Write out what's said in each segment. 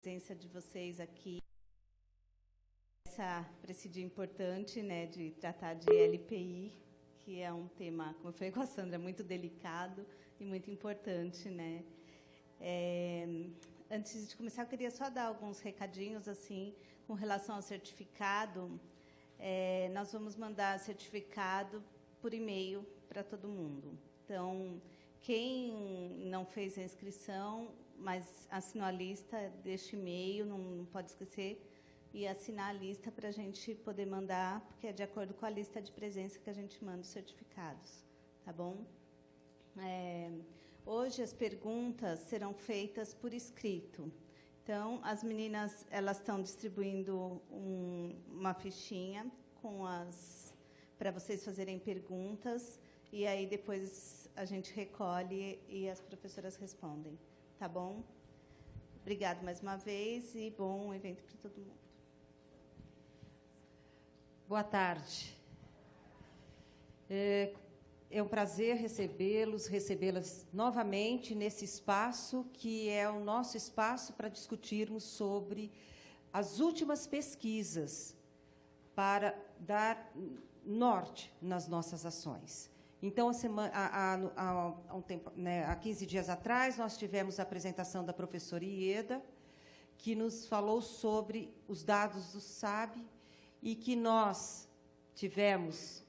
presença de vocês aqui para esse dia importante, né, de tratar de LPI, que é um tema, como eu falei com a Sandra, muito delicado e muito importante, né. Antes de começar, eu queria só dar alguns recadinhos assim com relação ao certificado. Nós vamos mandar certificado por e-mail para todo mundo. Então, quem não fez a inscrição, mas assinou a lista deste e-mail, não pode esquecer, e assinar a lista para a gente poder mandar, porque é de acordo com a lista de presença que a gente manda os certificados, tá bom? Hoje as perguntas serão feitas por escrito. Então, as meninas elas estão distribuindo uma fichinha para vocês fazerem perguntas, e aí depois a gente recolhe e as professoras respondem, tá bom? Obrigada mais uma vez e bom evento para todo mundo. Boa tarde. É um prazer recebê-las novamente nesse espaço, que é o nosso espaço para discutirmos sobre as últimas pesquisas para dar norte nas nossas ações. Então, há um tempo, né, há 15 dias atrás, nós tivemos a apresentação da professora Ieda, que nos falou sobre os dados do SAB, e que nós tivemos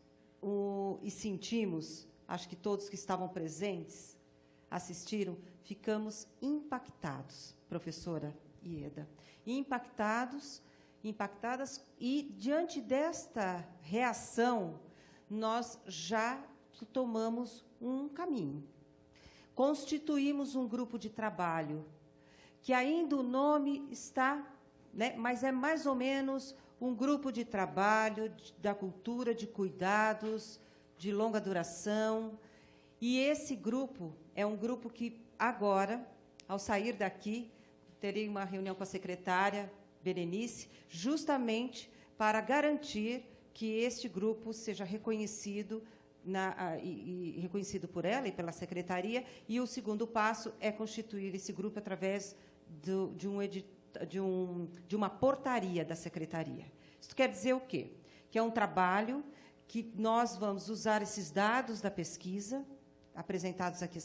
e sentimos, acho que todos que estavam presentes, assistiram, ficamos impactados, professora Ieda, impactadas, e, diante desta reação, nós já tomamos um caminho. Constituímos um grupo de trabalho, que ainda o nome está, né, mas é mais ou menos um grupo de trabalho da cultura de cuidados de longa duração. E esse grupo é um grupo que, agora, ao sair daqui, terei uma reunião com a secretária Berenice, justamente para garantir que este grupo seja reconhecido, reconhecido por ela e pela secretaria, e o segundo passo é constituir esse grupo através de uma portaria da secretaria. Isso quer dizer o quê? Que é um trabalho que nós vamos usar esses dados da pesquisa, apresentados aqui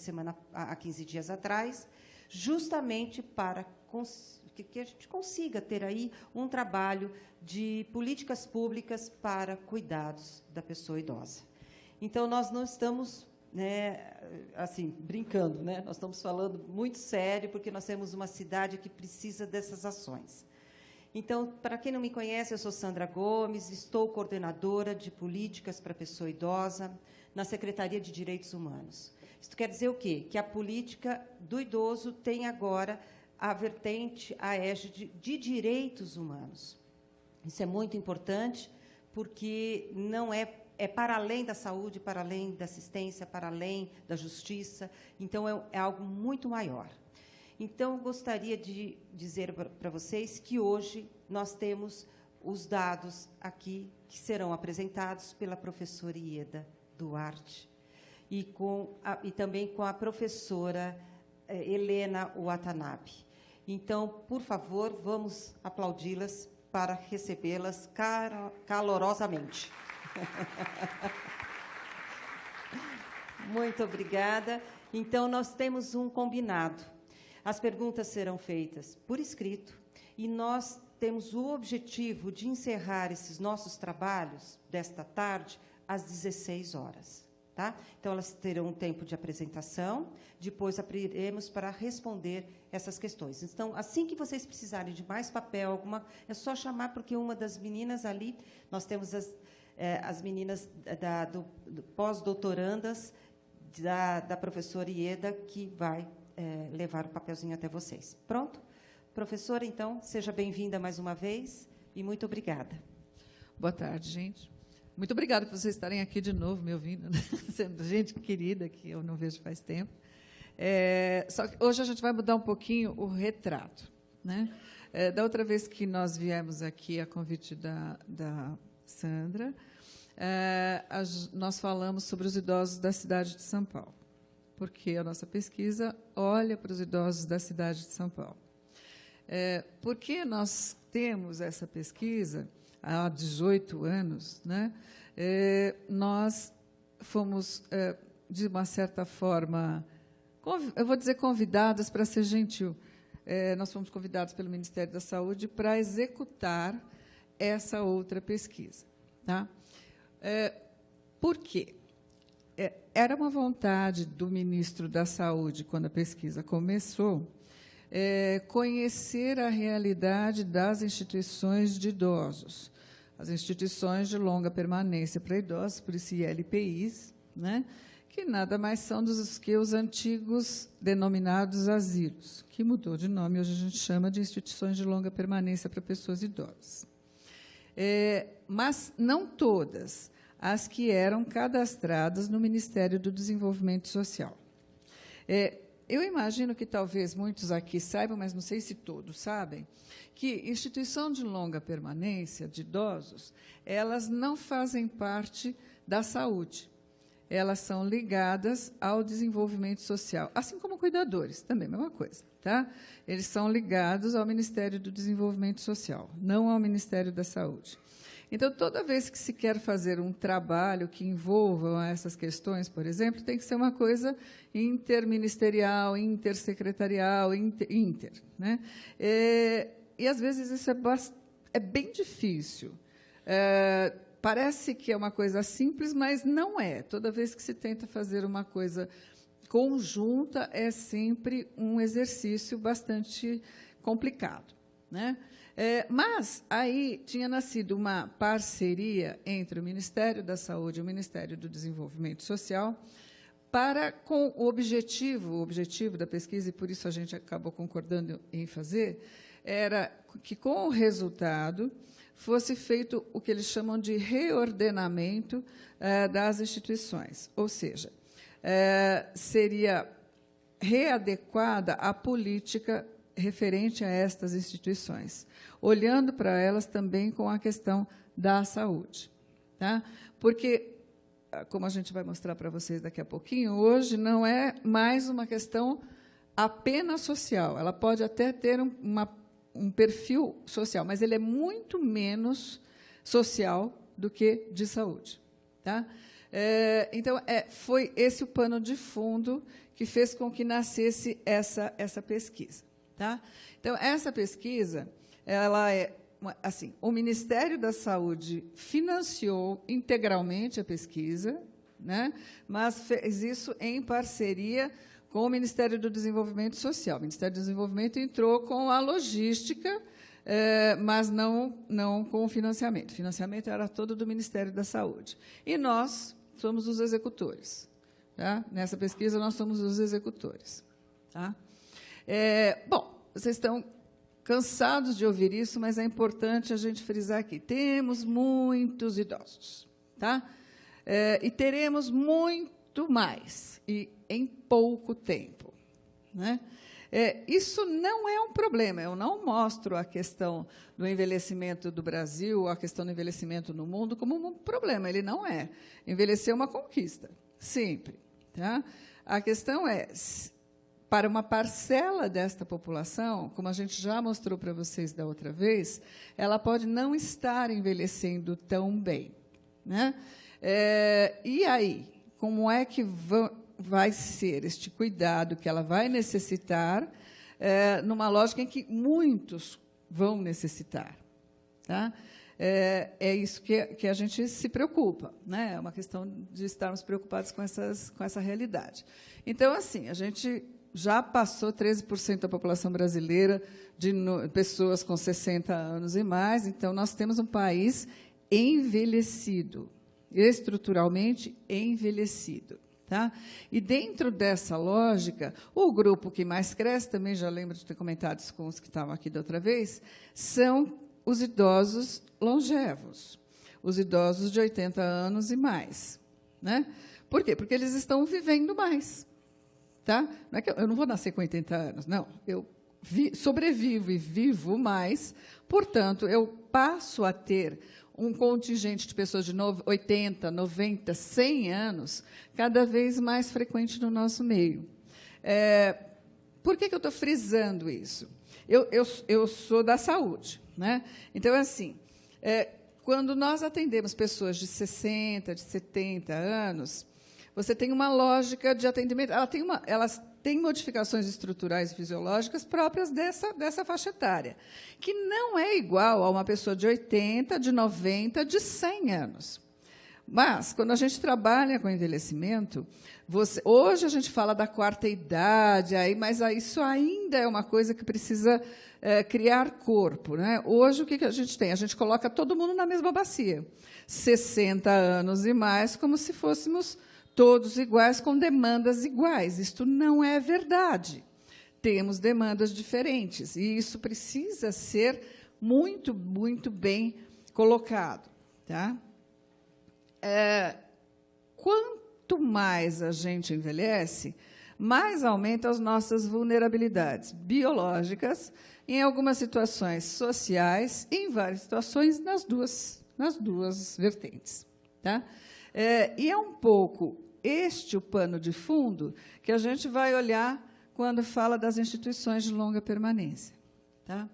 há 15 dias atrás, justamente para que a gente consiga ter aí um trabalho de políticas públicas para cuidados da pessoa idosa. Então, nós não estamos, né, assim, brincando, né? Nós estamos falando muito sério, porque nós temos uma cidade que precisa dessas ações. Então, para quem não me conhece, eu sou Sandra Gomes, estou coordenadora de políticas para a pessoa idosa na Secretaria de Direitos Humanos. Isso quer dizer o quê? Que a política do idoso tem agora a vertente, a égide de direitos humanos. Isso é muito importante, porque não é para além da saúde, para além da assistência, para além da justiça. Então, é algo muito maior. Então, gostaria de dizer para vocês que hoje nós temos os dados aqui que serão apresentados pela professora Ieda Duarte e também com a professora Helena Watanabe. Então, por favor, vamos aplaudi-las para recebê-las calorosamente. Muito obrigada. Então, nós temos um combinado. As perguntas serão feitas por escrito e nós temos o objetivo de encerrar esses nossos trabalhos desta tarde às 16 horas. Tá? Então, elas terão um tempo de apresentação, depois abriremos para responder essas questões. Então, assim que vocês precisarem de mais papel, é só chamar, porque uma das meninas ali, nós temos as meninas do pós-doutorandas da professora Ieda, que vai levar o papelzinho até vocês. Pronto? Professora, então, seja bem-vinda mais uma vez e muito obrigada. Boa tarde, gente. Muito obrigada por vocês estarem aqui de novo, me ouvindo, né? Sendo gente querida, que eu não vejo faz tempo. Só que hoje a gente vai mudar um pouquinho o retrato, né? Da outra vez que nós viemos aqui a convite da Sandra, nós falamos sobre os idosos da cidade de São Paulo, porque a nossa pesquisa olha para os idosos da cidade de São Paulo. Por que nós temos essa pesquisa há 18 anos? Né? Nós fomos, de uma certa forma, eu vou dizer convidadas, para ser gentil, nós fomos convidados pelo Ministério da Saúde para executar essa outra pesquisa. Tá? Por quê? Era uma vontade do ministro da Saúde, quando a pesquisa começou, conhecer a realidade das instituições de idosos, as instituições de longa permanência para idosos, por isso ILPIs, né, que nada mais são dos que os antigos denominados asilos, que mudou de nome, hoje a gente chama de instituições de longa permanência para pessoas idosas. Mas não todas as que eram cadastradas no Ministério do Desenvolvimento Social. Eu imagino que talvez muitos aqui saibam, mas não sei se todos sabem, que instituição de longa permanência de idosos, elas não fazem parte da saúde. Elas são ligadas ao desenvolvimento social, assim como cuidadores, também a mesma coisa. Tá? Eles são ligados ao Ministério do Desenvolvimento Social, não ao Ministério da Saúde. Então, toda vez que se quer fazer um trabalho que envolva essas questões, por exemplo, tem que ser uma coisa interministerial, intersecretarial, inter. Né? E, às vezes, isso é bem difícil. Parece que é uma coisa simples, mas não é. Toda vez que se tenta fazer uma coisa conjunta, é sempre um exercício bastante complicado. Né? Mas aí tinha nascido uma parceria entre o Ministério da Saúde e o Ministério do Desenvolvimento Social com o objetivo da pesquisa, e por isso a gente acabou concordando em fazer, era que, com o resultado, fosse feito o que eles chamam de reordenamento das instituições, ou seja, seria readequada a política referente a estas instituições, olhando para elas também com a questão da saúde. Tá? Porque, como a gente vai mostrar para vocês daqui a pouquinho, hoje não é mais uma questão apenas social. Ela pode até ter um perfil social, mas ele é muito menos social do que de saúde. Tá? Então, foi esse o pano de fundo que fez com que nascesse essa pesquisa. Tá? Então, essa pesquisa, ela assim, o Ministério da Saúde financiou integralmente a pesquisa, né, mas fez isso em parceria com o Ministério do Desenvolvimento Social. O Ministério do Desenvolvimento entrou com a logística, mas não com o financiamento. O financiamento era todo do Ministério da Saúde. E nós somos os executores. Tá? Nessa pesquisa, nós somos os executores. Tá? Bom, vocês estão cansados de ouvir isso, mas é importante a gente frisar aqui. Temos muitos idosos, tá? E teremos muito mais, e em pouco tempo. Né? Isso não é um problema. Eu não mostro a questão do envelhecimento do Brasil, a questão do envelhecimento no mundo, como um problema. Ele não é. Envelhecer é uma conquista, sempre. Tá? A questão é, para uma parcela desta população, como a gente já mostrou para vocês da outra vez, ela pode não estar envelhecendo tão bem. Né? E aí, como é que vai ser este cuidado que ela vai necessitar, numa lógica em que muitos vão necessitar? Tá? É isso que a gente se preocupa, né? É uma questão de estarmos preocupados com essa realidade. Então, assim, a gente já passou 13% da população brasileira de pessoas com 60 anos e mais, então nós temos um país envelhecido, estruturalmente envelhecido. Tá? E, dentro dessa lógica, o grupo que mais cresce, também já lembro de ter comentado isso com os que estavam aqui da outra vez, são os idosos longevos, os idosos de 80 anos e mais. Né? Por quê? Porque eles estão vivendo mais. Tá? Não é que eu não vou nascer com 80 anos, não. Eu sobrevivo e vivo mais, portanto, eu passo a ter um contingente de pessoas de 80, 90, 100 anos cada vez mais frequente no nosso meio. Por que eu estou frisando isso? eu sou da saúde, né? Então, assim, quando nós atendemos pessoas de 60, de 70 anos, você tem uma lógica de atendimento. Elas têm modificações estruturais e fisiológicas próprias dessa faixa etária, que não é igual a uma pessoa de 80, de 90, de 100 anos. Mas, quando a gente trabalha com envelhecimento, hoje a gente fala da quarta idade, mas isso ainda é uma coisa que precisa criar corpo, né? Hoje, o que a gente tem? A gente coloca todo mundo na mesma bacia. 60 anos e mais, como se fôssemos todos iguais, com demandas iguais. Isto não é verdade. Temos demandas diferentes, e isso precisa ser muito, muito bem colocado. Tá? Quanto mais a gente envelhece, mais aumenta as nossas vulnerabilidades biológicas, em algumas situações sociais, e em várias situações nas duas vertentes. Tá? E é um pouco o pano de fundo que a gente vai olhar quando fala das instituições de longa permanência. Tá?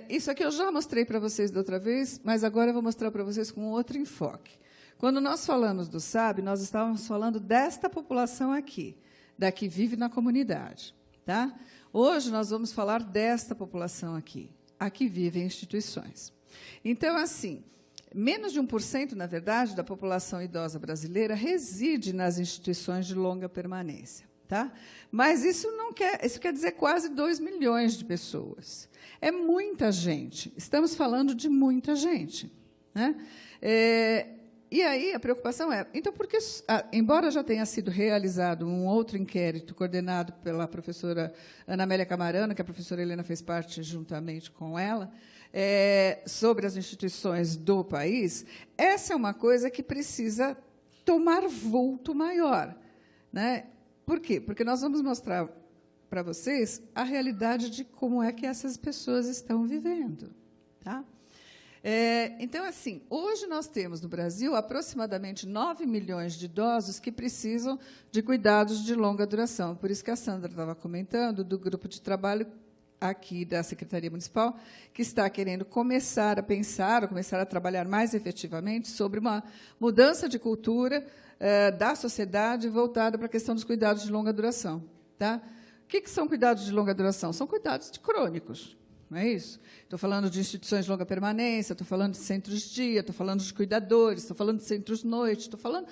Isso aqui eu já mostrei para vocês da outra vez, mas agora eu vou mostrar para vocês com outro enfoque. Quando nós falamos do SAB, nós estávamos falando desta população aqui, da que vive na comunidade. Tá? Hoje, nós vamos falar desta população aqui, a que vive em instituições. Então, assim, menos de 1%, na verdade, da população idosa brasileira reside nas instituições de longa permanência. Tá? Mas isso quer dizer quase 2 milhões de pessoas. É muita gente. Estamos falando de muita gente. Né? E aí a preocupação então, porque, embora já tenha sido realizado um outro inquérito coordenado pela professora Ana Amélia Camarano, que a professora Helena fez parte juntamente com ela, sobre as instituições do país, essa é uma coisa que precisa tomar vulto maior. Né? Por quê? Porque nós vamos mostrar para vocês a realidade de como é que essas pessoas estão vivendo. Tá? Então, assim, hoje nós temos no Brasil aproximadamente 9 milhões de idosos que precisam de cuidados de longa duração. Por isso que a Sandra estava comentando do grupo de trabalho aqui da Secretaria Municipal, que está querendo começar a pensar, ou começar a trabalhar mais efetivamente sobre uma mudança de cultura da sociedade voltada para a questão dos cuidados de longa duração. Tá? O que são cuidados de longa duração? São cuidados crônicos. Não é isso? Estou falando de instituições de longa permanência, estou falando de centros de dia, estou falando de cuidadores, estou falando de centros de noite, estou falando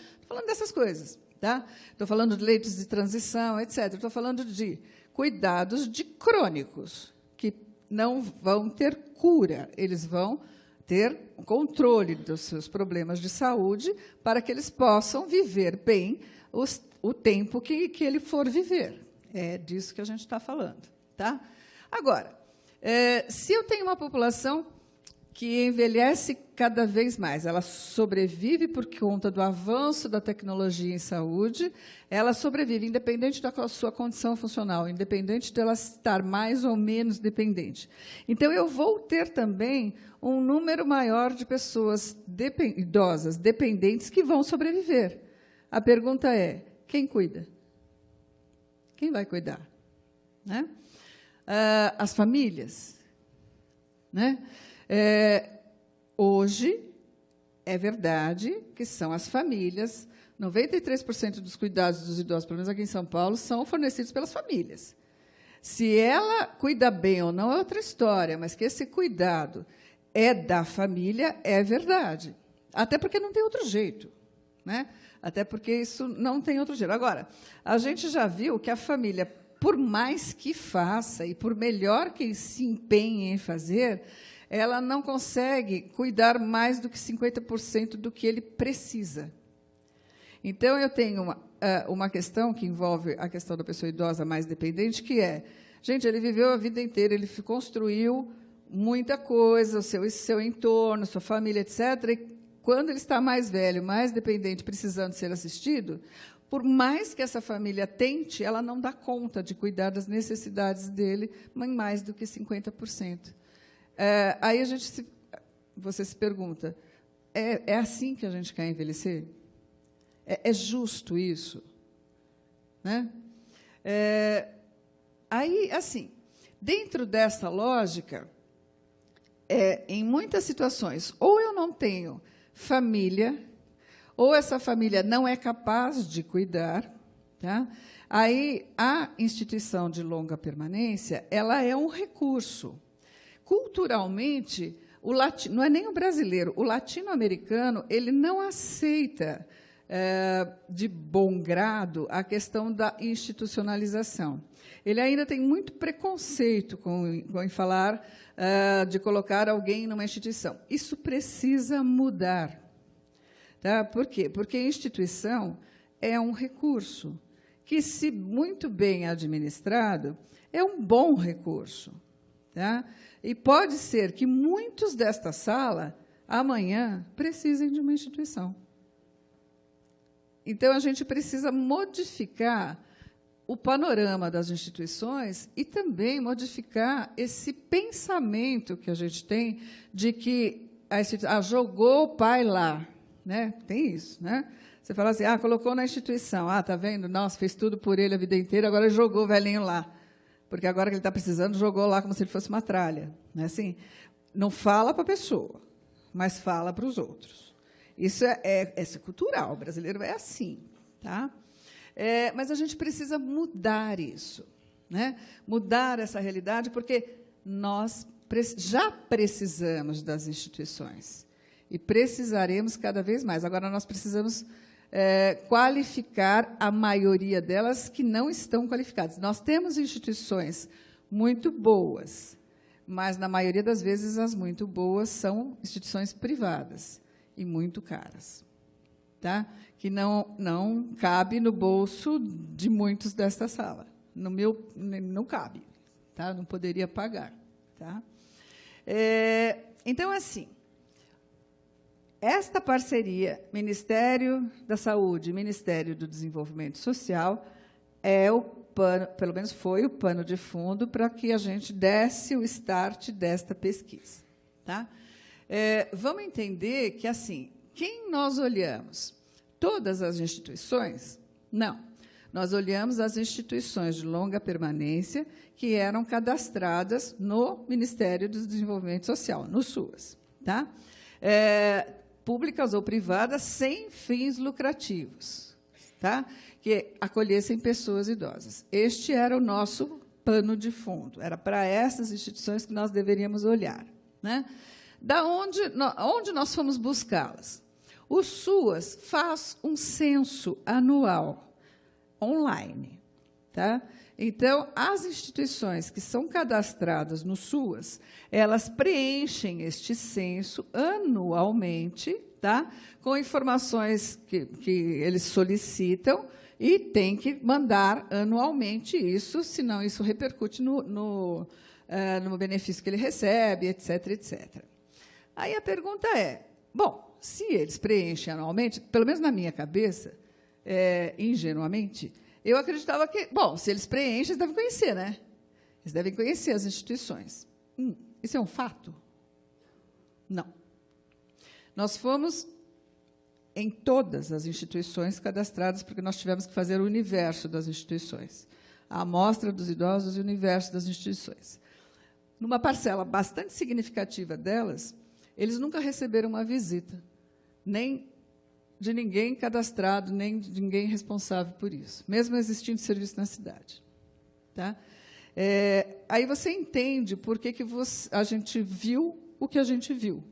dessas coisas. Tá? Estou falando de leitos de transição, etc. Estou falando de cuidados de crônicos, que não vão ter cura, eles vão ter controle dos seus problemas de saúde para que eles possam viver bem o tempo que ele for viver. É disso que a gente está falando. Tá? Agora, se eu tenho uma população que envelhece cada vez mais, ela sobrevive por conta do avanço da tecnologia em saúde, ela sobrevive independente da sua condição funcional, independente dela estar mais ou menos dependente. Então, eu vou ter também um número maior de pessoas idosas, dependentes, que vão sobreviver. A pergunta é, quem cuida? Quem vai cuidar? Né? As famílias. Né? Hoje, é verdade que são as famílias, 93% dos cuidados dos idosos, pelo menos aqui em São Paulo, são fornecidos pelas famílias. Se ela cuida bem ou não é outra história, mas que esse cuidado é da família, é verdade. Até porque não tem outro jeito. Né? Até porque isso não tem outro jeito. Agora, a gente já viu que a família, por mais que faça e por melhor que se empenhe em fazer, ela não consegue cuidar mais do que 50% do que ele precisa. Então, eu tenho uma questão que envolve a questão da pessoa idosa mais dependente, que é, gente, ele viveu a vida inteira, ele construiu muita coisa, o seu entorno, sua família, etc., e quando ele está mais velho, mais dependente, precisando ser assistido, por mais que essa família tente, ela não dá conta de cuidar das necessidades dele em mais do que 50%. Aí você se pergunta, é assim que a gente quer envelhecer? É justo isso? Né? Aí, assim, Dentro dessa lógica, em muitas situações, ou eu não tenho família, ou essa família não é capaz de cuidar, tá? Aí a instituição de longa permanência, ela é um recurso. Culturalmente, não é nem o brasileiro, o latino-americano, ele não aceita de bom grado a questão da institucionalização. Ele ainda tem muito preconceito em falar de colocar alguém numa instituição. Isso precisa mudar. Tá? Por quê? Porque a instituição é um recurso que, se muito bem administrado, é um bom recurso. Tá? E pode ser que muitos desta sala, amanhã, precisem de uma instituição. Então, a gente precisa modificar o panorama das instituições e também modificar esse pensamento que a gente tem de que jogou o pai lá. Né? Tem isso. Né? Você fala assim, colocou na instituição, está vendo? Nossa, fez tudo por ele a vida inteira, agora jogou o velhinho lá. Porque agora que ele está precisando, jogou lá como se ele fosse uma tralha. Né? Assim, não fala para a pessoa, mas fala para os outros. Isso é cultural, o brasileiro é assim. Tá? Mas a gente precisa mudar isso. Né? Mudar essa realidade, porque nós já precisamos das instituições. E precisaremos cada vez mais. Agora, nós precisamos qualificar a maioria delas que não estão qualificadas. Nós temos instituições muito boas, mas, na maioria das vezes, as muito boas são instituições privadas e muito caras, tá? Que não cabe no bolso de muitos desta sala. No meu, não cabe, tá? Não poderia pagar. Tá? Então, assim, esta parceria, Ministério da Saúde e Ministério do Desenvolvimento Social, pelo menos foi o pano de fundo para que a gente desse o start desta pesquisa. Tá? Vamos entender que, assim, quem nós olhamos? Todas as instituições? Não. Nós olhamos as instituições de longa permanência que eram cadastradas no Ministério do Desenvolvimento Social, no SUAS. Tá? Públicas ou privadas, sem fins lucrativos, tá? Que acolhessem pessoas idosas. Este era o nosso pano de fundo. Era para essas instituições que nós deveríamos olhar. Né? Onde nós fomos buscá-las? O SUAS faz um censo anual, online. Tá? Então, as instituições que são cadastradas no SUAS, elas preenchem este censo anualmente, tá? Com informações que eles solicitam e tem que mandar anualmente isso, senão isso repercute no benefício que ele recebe, etc., etc. Aí a pergunta é, bom, se eles preenchem anualmente, pelo menos na minha cabeça, ingenuamente, eu acreditava que, bom, se eles preenchem, eles devem conhecer, né? Eles devem conhecer as instituições. Isso é um fato? Não. Nós fomos em todas as instituições cadastradas, porque nós tivemos que fazer o universo das instituições. A amostra dos idosos e o universo das instituições. Numa parcela bastante significativa delas, eles nunca receberam uma visita, nem de ninguém cadastrado, nem de ninguém responsável por isso, mesmo existindo serviço na cidade. Tá? Aí você entende por que a gente viu o que a gente viu.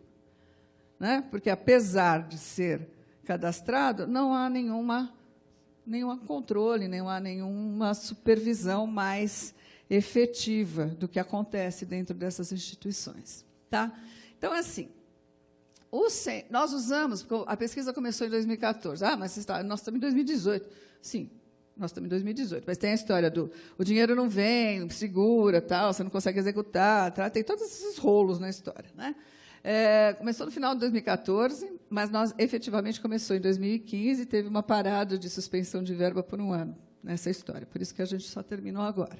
Né? Porque, apesar de ser cadastrado, não há nenhum controle, não há nenhuma supervisão mais efetiva do que acontece dentro dessas instituições. Tá? Então, assim, nós usamos, a pesquisa começou em 2014, mas nós estamos em 2018. Sim, nós estamos em 2018, mas tem a história o dinheiro não vem, segura, tal, você não consegue executar, tem todos esses rolos na história. Né? Começou no final de 2014, mas nós efetivamente começou em 2015 e teve uma parada de suspensão de verba por um ano nessa história, por isso que a gente só terminou agora.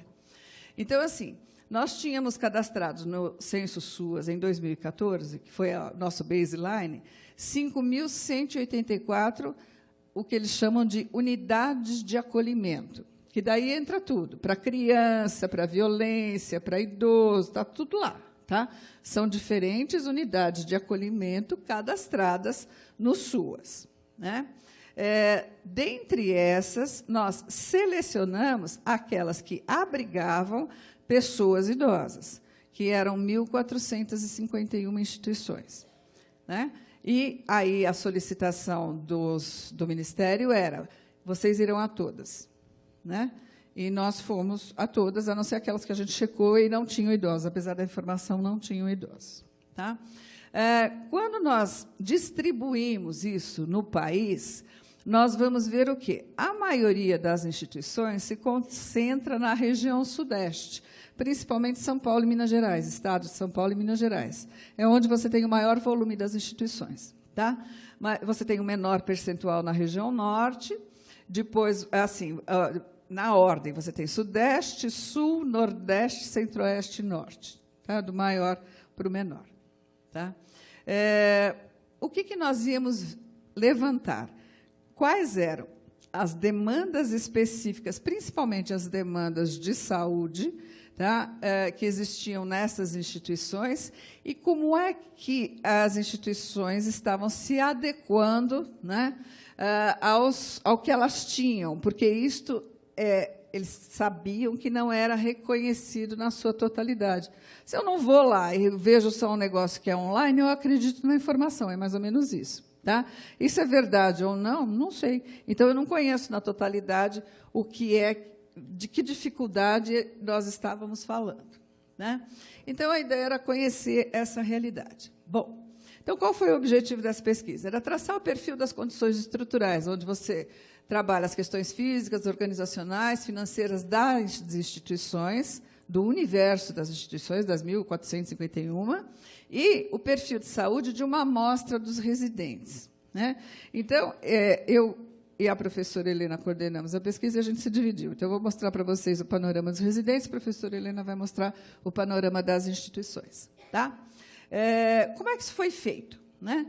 Então, assim, nós tínhamos cadastrados no Censo SUAS, em 2014, que foi o nosso baseline, 5.184, o que eles chamam de unidades de acolhimento. que daí entra tudo, para criança, para violência, para idoso, está tudo lá. Tá? São diferentes unidades de acolhimento cadastradas no SUAS. Né? Dentre essas, nós selecionamos aquelas que abrigavam pessoas idosas, que eram 1.451 instituições. Né? E aí a solicitação do Ministério era, vocês irão a todas. Né? E nós fomos a todas, a não ser aquelas que a gente checou e não tinham idosos, apesar da informação, não tinham idosos. Tá? Quando nós distribuímos isso no país, nós vamos ver o quê? A maioria das instituições se concentra na região sudeste, principalmente São Paulo e Minas Gerais, estado de São Paulo e Minas Gerais. É onde você tem o maior volume das instituições. Tá? Mas você tem um menor percentual na região norte, depois, assim, na ordem, você tem Sudeste, Sul, Nordeste, Centro-Oeste e Norte, tá? Do maior para o menor. Tá? O que nós íamos levantar? Quais eram as demandas específicas, principalmente as demandas de saúde, tá? Que existiam nessas instituições, e como é que as instituições estavam se adequando, né, ao que elas tinham, porque isto eles sabiam que não era reconhecido na sua totalidade. Se eu não vou lá e vejo só um negócio que é online, eu acredito na informação, é mais ou menos isso. Tá? Isso é verdade ou não? Não sei. Então, eu não conheço na totalidade o que de que dificuldade nós estávamos falando. Né? Então, a ideia era conhecer essa realidade. Bom, então, qual foi o objetivo dessa pesquisa? Era traçar o perfil das condições estruturais, onde você trabalha as questões físicas, organizacionais, financeiras das instituições, do universo das instituições, das 1.451, e o perfil de saúde de uma amostra dos residentes. Né? Então, eu e a professora Helena coordenamos a pesquisa e a gente se dividiu. Então, eu vou mostrar para vocês o panorama dos residentes, a professora Helena vai mostrar o panorama das instituições. Tá? Como é que isso foi feito? Né?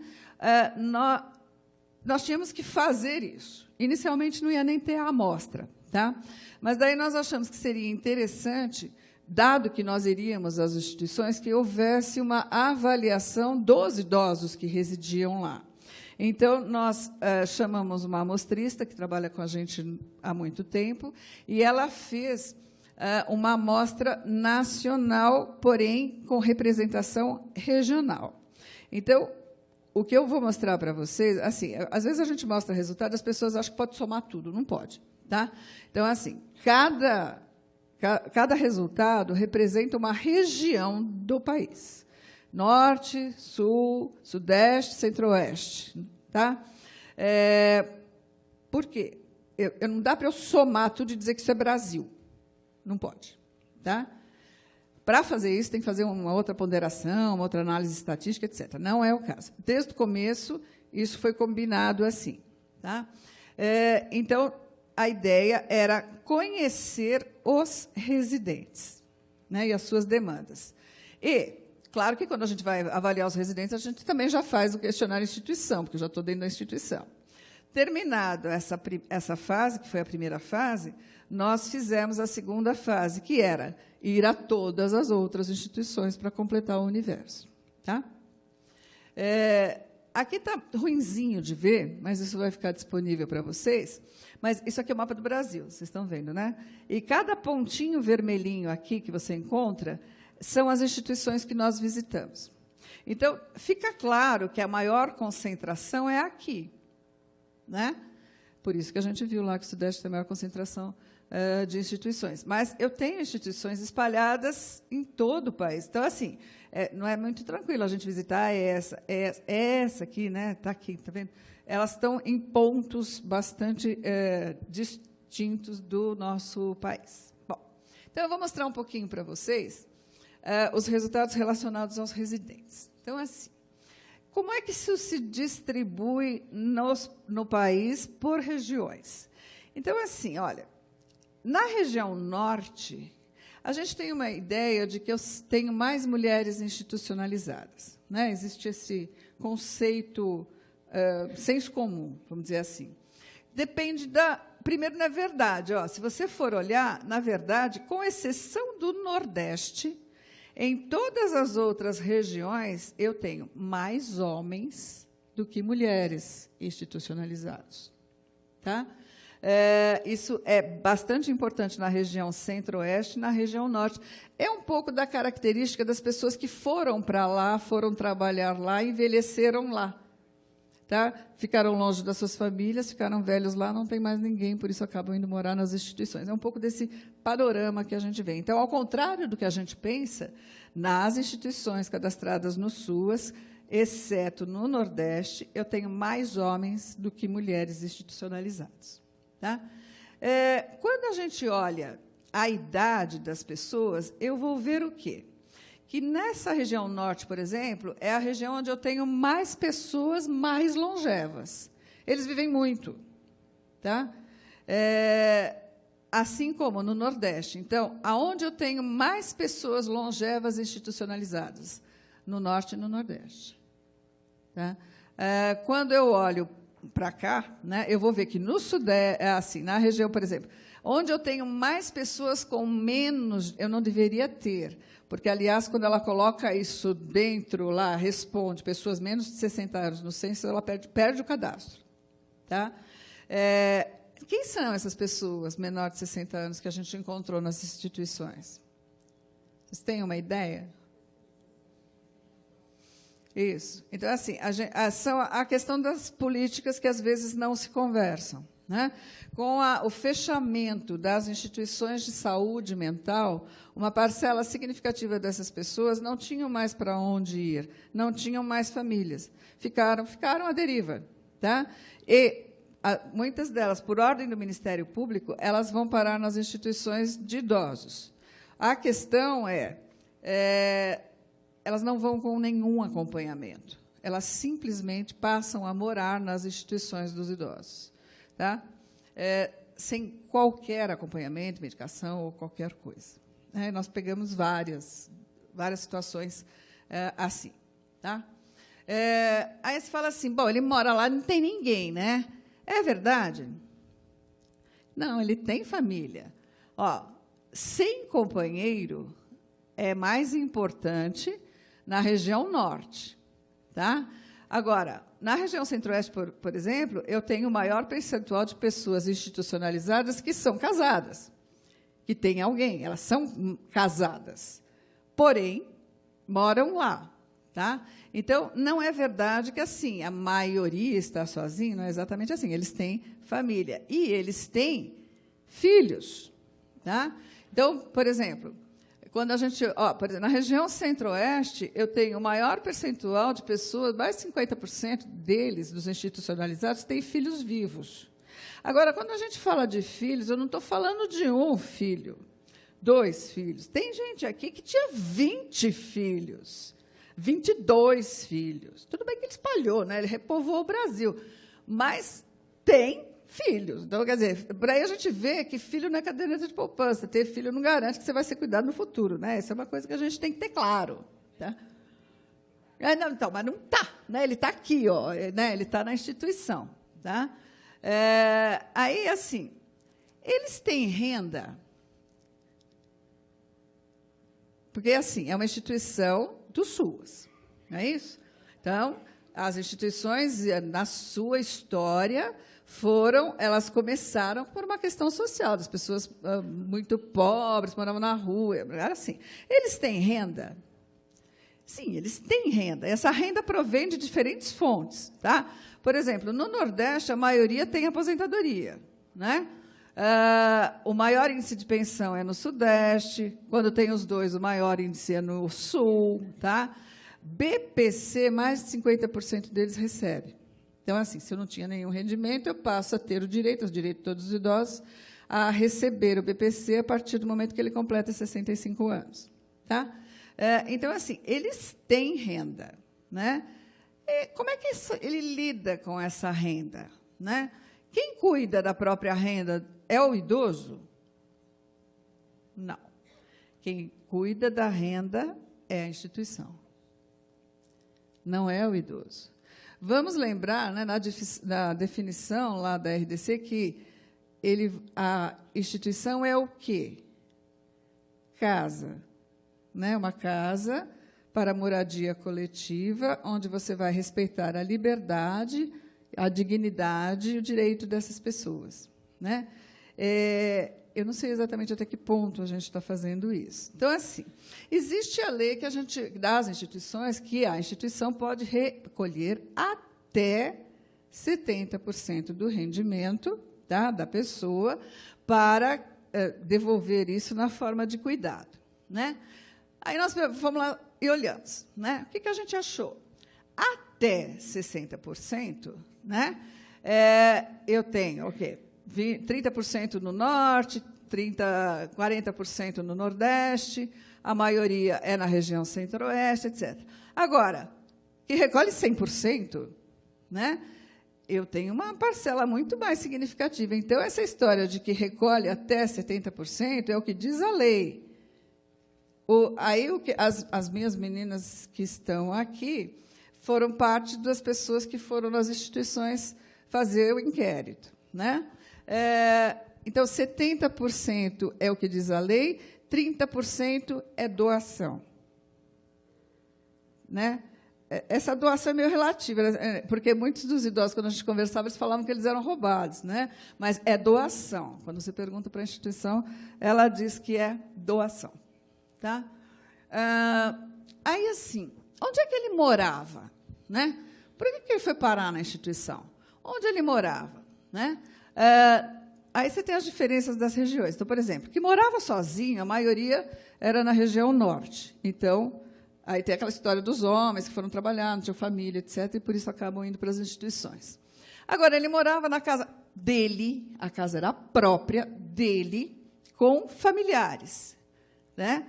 Nós tínhamos que fazer isso. Inicialmente, não ia nem ter a amostra. Tá? Mas daí nós achamos que seria interessante, dado que nós iríamos às instituições, que houvesse uma avaliação dos idosos que residiam lá. Então, nós chamamos uma amostrista, que trabalha com a gente há muito tempo, e ela fez uma amostra nacional, porém com representação regional. Então, o que eu vou mostrar para vocês, assim, às vezes a gente mostra resultado, as pessoas acham que pode somar tudo, não pode. Tá? Então, assim, cada resultado representa uma região do país. Norte, Sul, Sudeste, Centro-Oeste. Tá? Por quê? Não dá para eu somar tudo e dizer que isso é Brasil. Não pode. Tá? Para fazer isso, tem que fazer uma outra ponderação, uma outra análise estatística, etc. Não é o caso. Desde o começo, isso foi combinado assim. Tá? Então, a ideia era conhecer os residentes, né, e as suas demandas. E, claro que, quando a gente vai avaliar os residentes, a gente também já faz o questionário instituição, porque eu já estou dentro da instituição. Terminado essa fase, que foi a primeira fase, nós fizemos a segunda fase, que era ir a todas as outras instituições para completar o universo. Tá? Aqui está ruinzinho de ver, mas isso vai ficar disponível para vocês. Mas isso aqui é o mapa do Brasil, vocês estão vendo, né? E cada pontinho vermelhinho aqui que você encontra são as instituições que nós visitamos. Então, fica claro que a maior concentração é aqui. Né? Por isso que a gente viu lá que o Sudeste tem a maior concentração de instituições. Mas eu tenho instituições espalhadas em todo o país. Então, assim, não é muito tranquilo a gente visitar essa aqui, né? Está aqui, está vendo? Elas estão em pontos bastante distintos do nosso país. Bom, então, eu vou mostrar um pouquinho para vocês os resultados relacionados aos residentes. Então, assim, como é que isso se distribui no país por regiões? Então, assim, olha, na região norte, a gente tem uma ideia de que eu tenho mais mulheres institucionalizadas. Né? Existe esse conceito senso comum, vamos dizer assim. Depende primeiro, não é verdade. Ó, se você for olhar, na verdade, com exceção do Nordeste, em todas as outras regiões, eu tenho mais homens do que mulheres institucionalizados. Tá? Isso é bastante importante na região centro-oeste e na região norte. É um pouco da característica das pessoas que foram para lá, foram trabalhar lá, envelheceram lá. Tá? Ficaram longe das suas famílias, ficaram velhos lá, não tem mais ninguém, por isso acabam indo morar nas instituições. É um pouco desse panorama que a gente vê. Então, ao contrário do que a gente pensa, nas instituições cadastradas no SUAS, exceto no Nordeste, eu tenho mais homens do que mulheres institucionalizados. Tá? Quando a gente olha a idade das pessoas, eu vou ver o quê? Que nessa região norte, por exemplo, é a região onde eu tenho mais pessoas mais longevas. Eles vivem muito. Tá? Assim como no Nordeste. Então, aonde eu tenho mais pessoas longevas institucionalizadas? No Norte e no Nordeste. Tá? Quando eu olho para cá, né, eu vou ver que no Sudeste, assim, na região, por exemplo, onde eu tenho mais pessoas com menos, eu não deveria ter, porque, aliás, quando ela coloca isso dentro, lá, responde, pessoas menos de 60 anos no censo, ela perde o cadastro. Tá? Quem são essas pessoas menores de 60 anos que a gente encontrou nas instituições? Vocês têm uma ideia? Isso. Então, assim, são a questão das políticas que, às vezes, não se conversam. Né? Com o fechamento das instituições de saúde mental, uma parcela significativa dessas pessoas não tinham mais para onde ir, não tinham mais famílias, ficaram à deriva. Tá? E muitas delas, por ordem do Ministério Público, elas vão parar nas instituições de idosos. A questão elas não vão com nenhum acompanhamento. Elas simplesmente passam a morar nas instituições dos idosos. Tá? Sem qualquer acompanhamento, medicação ou qualquer coisa. Nós pegamos várias situações assim. Tá? Aí você fala assim, bom, ele mora lá, não tem ninguém, né? É verdade? Não, ele tem família. Ó, sem companheiro é mais importante na região norte. Tá? Agora, na região centro-oeste, por exemplo, eu tenho o maior percentual de pessoas institucionalizadas que são casadas, que têm alguém, elas são casadas, porém, moram lá. Tá? Então, não é verdade que assim, a maioria está sozinha, não é exatamente assim, eles têm família, e eles têm filhos. Tá? Então, por exemplo, quando a gente, por exemplo, na região centro-oeste, eu tenho o maior percentual de pessoas, mais de 50% deles, dos institucionalizados, têm filhos vivos. Agora, quando a gente fala de filhos, eu não estou falando de um filho, 2 filhos. Tem gente aqui que tinha 20 filhos, 22 filhos. Tudo bem que ele espalhou, né? Ele repovoou o Brasil, mas tem filhos. Então, quer dizer, por aí a gente vê que filho não é caderneta de poupança. Ter filho não garante que você vai ser cuidado no futuro. Né? Isso é uma coisa que a gente tem que ter claro. Tá? Não, então, mas não está. Né? Ele está aqui, ó, né? Ele está na instituição. Tá? Aí, assim, eles têm renda, porque, assim, é uma instituição do SUAS. Não é isso? Então, as instituições, na sua história, elas começaram por uma questão social, das pessoas muito pobres, moravam na rua, era assim. Eles têm renda? Sim, eles têm renda. Essa renda provém de diferentes fontes. Tá? Por exemplo, no Nordeste, a maioria tem aposentadoria. Né? O maior índice de pensão é no Sudeste, quando tem os dois, o maior índice é no Sul. Tá? BPC, mais de 50% deles recebe. Então, assim, se eu não tinha nenhum rendimento, eu passo a ter o direito de todos os idosos, a receber o BPC a partir do momento que ele completa 65 anos. Tá? Então, assim, eles têm renda. Né? E como é que ele lida com essa renda? Né? Quem cuida da própria renda é o idoso? Não. Quem cuida da renda é a instituição. Não é o idoso. Vamos lembrar, né, na definição lá da RDC, que a instituição é o quê? Casa, né? Uma casa para moradia coletiva, onde você vai respeitar a liberdade, a dignidade e o direito dessas pessoas, né? Eu não sei exatamente até que ponto a gente está fazendo isso. Então, assim, existe a lei que a gente das instituições, que a instituição pode recolher até 70% do rendimento, tá, da pessoa para devolver isso na forma de cuidado, né? Aí nós fomos lá e olhamos, né? O que a gente achou? Até 60%, né? Eu tenho o quê? 30% no norte, 40% no nordeste, a maioria é na região centro-oeste, etc. Agora, que recolhe 100%, né? Eu tenho uma parcela muito mais significativa. Então, essa história de que recolhe até 70% é o que diz a lei. As minhas meninas que estão aqui foram parte das pessoas que foram nas instituições fazer o inquérito, né? Então, 70% é o que diz a lei, 30% é doação, né? Essa doação é meio relativa, porque muitos dos idosos, quando a gente conversava, eles falavam que eles eram roubados, né? Mas é doação. Quando você pergunta para a instituição, ela diz que é doação. Tá? Aí, assim, onde é que ele morava? Né? Por que ele foi parar na instituição? Onde ele morava? Né? Aí você tem as diferenças das regiões. Então, por exemplo, que morava sozinho, a maioria era na região norte. Então, aí tem aquela história dos homens que foram trabalhar, não tinham família, etc., e por isso acabam indo para as instituições. Agora, ele morava na casa dele, a casa era própria dele, com familiares, né?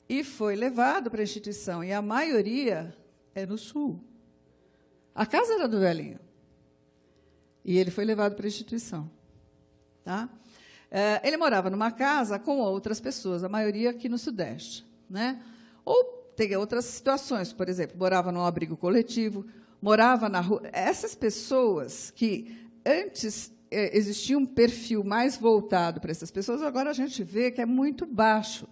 E foi levado para a instituição, e a maioria é no sul. A casa era do velhinho. E ele foi levado para a instituição. Tá? Ele morava numa casa com outras pessoas, a maioria aqui no Sudeste, né? Ou tem outras situações, por exemplo, morava num abrigo coletivo, morava na rua. Essas pessoas que antes existia um perfil mais voltado para essas pessoas, agora a gente vê que é muito baixo,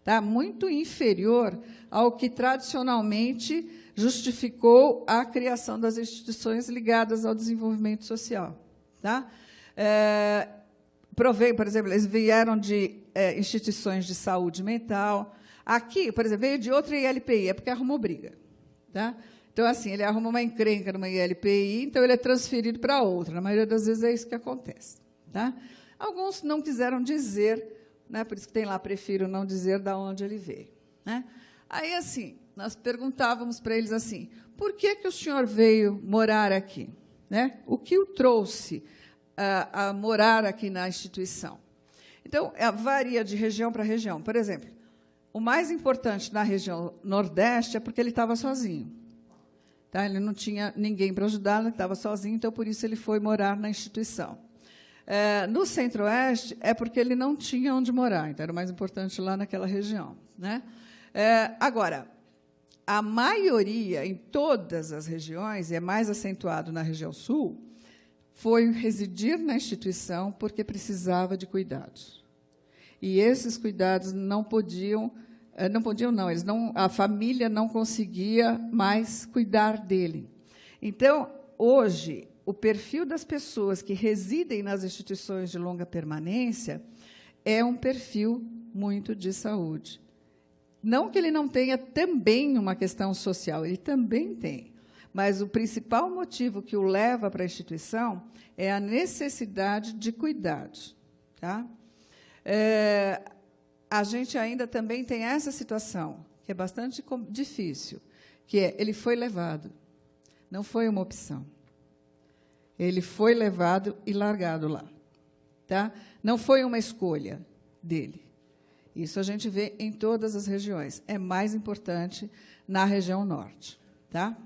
tá? Muito inferior ao que tradicionalmente justificou a criação das instituições ligadas ao desenvolvimento social. Tá? Por exemplo, eles vieram de instituições de saúde mental. Aqui, por exemplo, veio de outra ILPI, é porque arrumou briga. Tá? Então, assim, ele arruma uma encrenca numa ILPI, então ele é transferido para outra. Na maioria das vezes é isso que acontece. Tá? Alguns não quiseram dizer, né, por isso que tem lá, prefiro não dizer de onde ele veio. Né? Aí, assim, nós perguntávamos para eles assim, por que o senhor veio morar aqui? Né? O que o trouxe a morar aqui na instituição? Então, varia de região para região. Por exemplo, o mais importante na região Nordeste é porque ele estava sozinho. Tá? Ele não tinha ninguém para ajudar, ele estava sozinho, então, por isso, ele foi morar na instituição. No Centro-Oeste, é porque ele não tinha onde morar, então, era o mais importante lá naquela região. Né? Agora, a maioria, em todas as regiões, e é mais acentuado na região Sul, foi residir na instituição porque precisava de cuidados. E esses cuidados não podiam, a família não conseguia mais cuidar dele. Então, hoje, o perfil das pessoas que residem nas instituições de longa permanência é um perfil muito de saúde. Não que ele não tenha também uma questão social, ele também tem. Mas o principal motivo que o leva para a instituição é a necessidade de cuidados. Tá? A gente ainda também tem essa situação, que é bastante difícil, que é, ele foi levado, não foi uma opção. Ele foi levado e largado lá. Tá? Não foi uma escolha dele. Isso a gente vê em todas as regiões. É mais importante na região norte. Tá?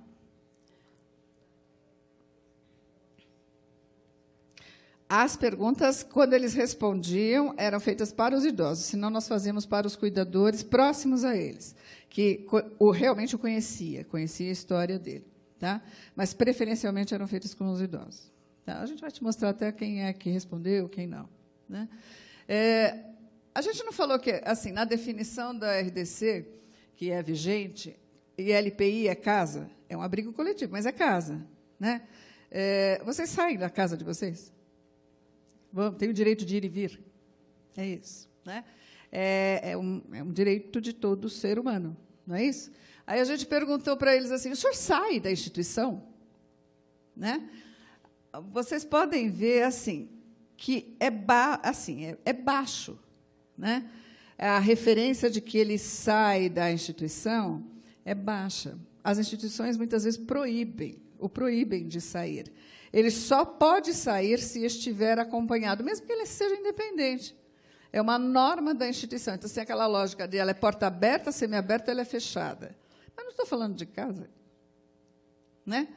As perguntas, quando eles respondiam, eram feitas para os idosos, senão nós fazíamos para os cuidadores próximos a eles, que realmente o conhecia a história dele. Tá? Mas, preferencialmente, eram feitas com os idosos. Tá? A gente vai te mostrar até quem é que respondeu, quem não. Né? A gente não falou que, assim, na definição da RDC, que é vigente, e LPI é casa, é um abrigo coletivo, mas é casa. Né? Vocês saem da casa de vocês? Tem o direito de ir e vir. É isso. Né? É um direito de todo ser humano, não é isso? Aí a gente perguntou para eles assim, o senhor sai da instituição? Né? Vocês podem ver assim, que é baixo. Né? A referência de que ele sai da instituição é baixa. As instituições, muitas vezes, o proíbem de sair. Ele só pode sair se estiver acompanhado, mesmo que ele seja independente. É uma norma da instituição. Então, assim, aquela lógica de ela é porta aberta, semiaberta, ela é fechada. Mas não estou falando de casa. Né?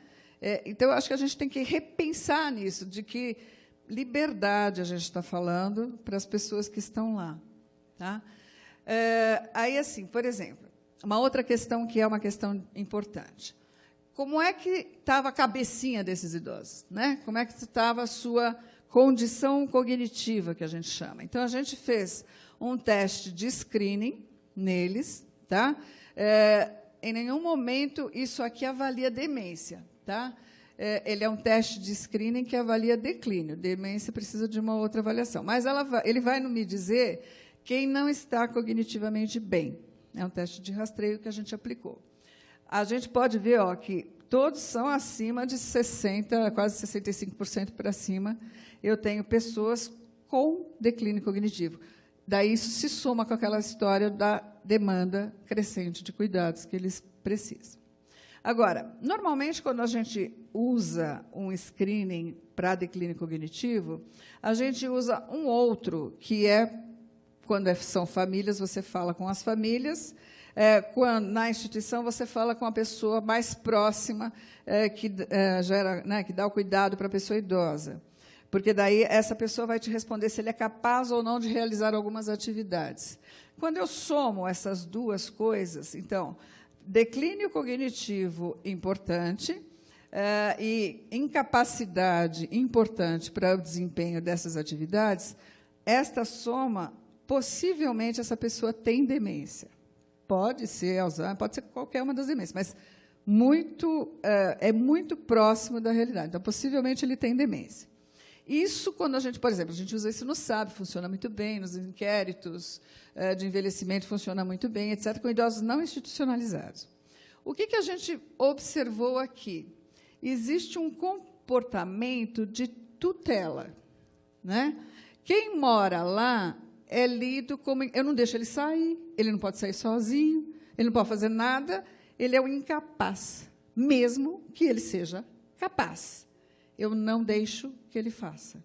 Então, eu acho que a gente tem que repensar nisso, de que liberdade a gente está falando para as pessoas que estão lá. Tá? Aí, assim, por exemplo, uma outra questão que é uma questão importante. Como é que estava a cabecinha desses idosos? Né? Como é que estava a sua condição cognitiva, que a gente chama? Então, a gente fez um teste de screening neles. Tá? Em nenhum momento isso aqui avalia demência. Tá? Ele é um teste de screening que avalia declínio. Demência precisa de uma outra avaliação. Mas ele vai me dizer quem não está cognitivamente bem. É um teste de rastreio que a gente aplicou. A gente pode ver que todos são acima de 60%, quase 65% para cima. Eu tenho pessoas com declínio cognitivo. Daí isso se soma com aquela história da demanda crescente de cuidados que eles precisam. Agora, normalmente, quando a gente usa um screening para declínio cognitivo, a gente usa um outro, que quando são famílias, você fala com as famílias, na instituição, você fala com a pessoa mais próxima, que dá o cuidado para a pessoa idosa. Porque daí essa pessoa vai te responder se ele é capaz ou não de realizar algumas atividades. Quando eu somo essas duas coisas, então, declínio cognitivo importante e incapacidade importante para o desempenho dessas atividades, esta soma, possivelmente, essa pessoa tem demência. Pode ser Alzheimer, pode ser qualquer uma das demências, mas é muito próximo da realidade. Então, possivelmente, ele tem demência. Isso, quando a gente, por exemplo, a gente usa isso no SAB, funciona muito bem, nos inquéritos de envelhecimento funciona muito bem, etc., com idosos não institucionalizados. O que a gente observou aqui? Existe um comportamento de tutela. Né? Quem mora lá é lido como... Eu não deixo ele sair, ele não pode sair sozinho, ele não pode fazer nada, ele é o incapaz, mesmo que ele seja capaz. Eu não deixo que ele faça.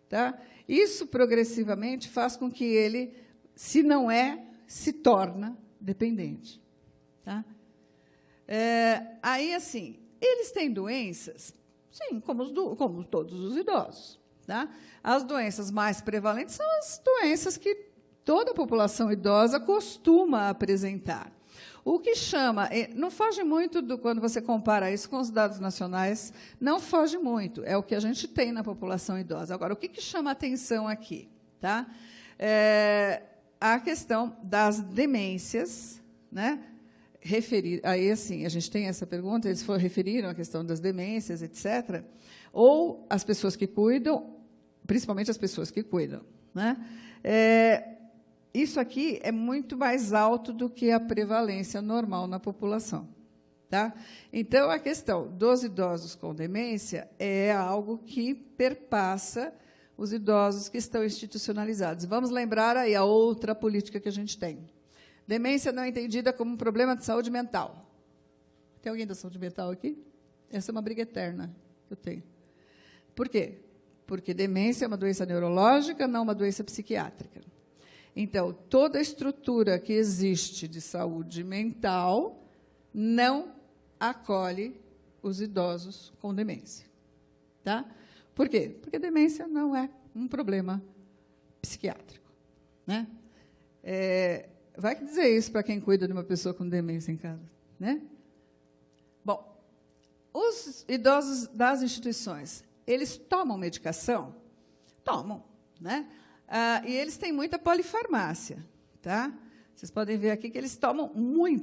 Tá? Isso, progressivamente, faz com que ele, se não se torna dependente. Tá? Aí, assim, eles têm doenças, sim, como todos os idosos. Tá? As doenças mais prevalentes são as doenças que toda a população idosa costuma apresentar. O que chama, não foge muito quando você compara isso com os dados nacionais, não foge muito, é o que a gente tem na população idosa. Agora, o que chama a atenção aqui? Tá? A questão das demências, né? Aí, assim, a gente tem essa pergunta, eles referiram a questão das demências, etc., ou as pessoas que cuidam, principalmente as pessoas que cuidam. Né? Isso aqui é muito mais alto do que a prevalência normal na população. Tá? Então, a questão dos idosos com demência é algo que perpassa os idosos que estão institucionalizados. Vamos lembrar aí a outra política que a gente tem. Demência não é entendida como um problema de saúde mental. Tem alguém da saúde mental aqui? Essa é uma briga eterna que eu tenho. Por quê? Porque demência é uma doença neurológica, não uma doença psiquiátrica. Então, toda a estrutura que existe de saúde mental não acolhe os idosos com demência. Tá? Por quê? Porque demência não é um problema psiquiátrico. Né? Vai dizer isso para quem cuida de uma pessoa com demência em casa. Né? Bom, os idosos das instituições, eles tomam medicação? Tomam, né? E eles têm muita polifarmácia, tá? Vocês podem ver aqui que eles tomam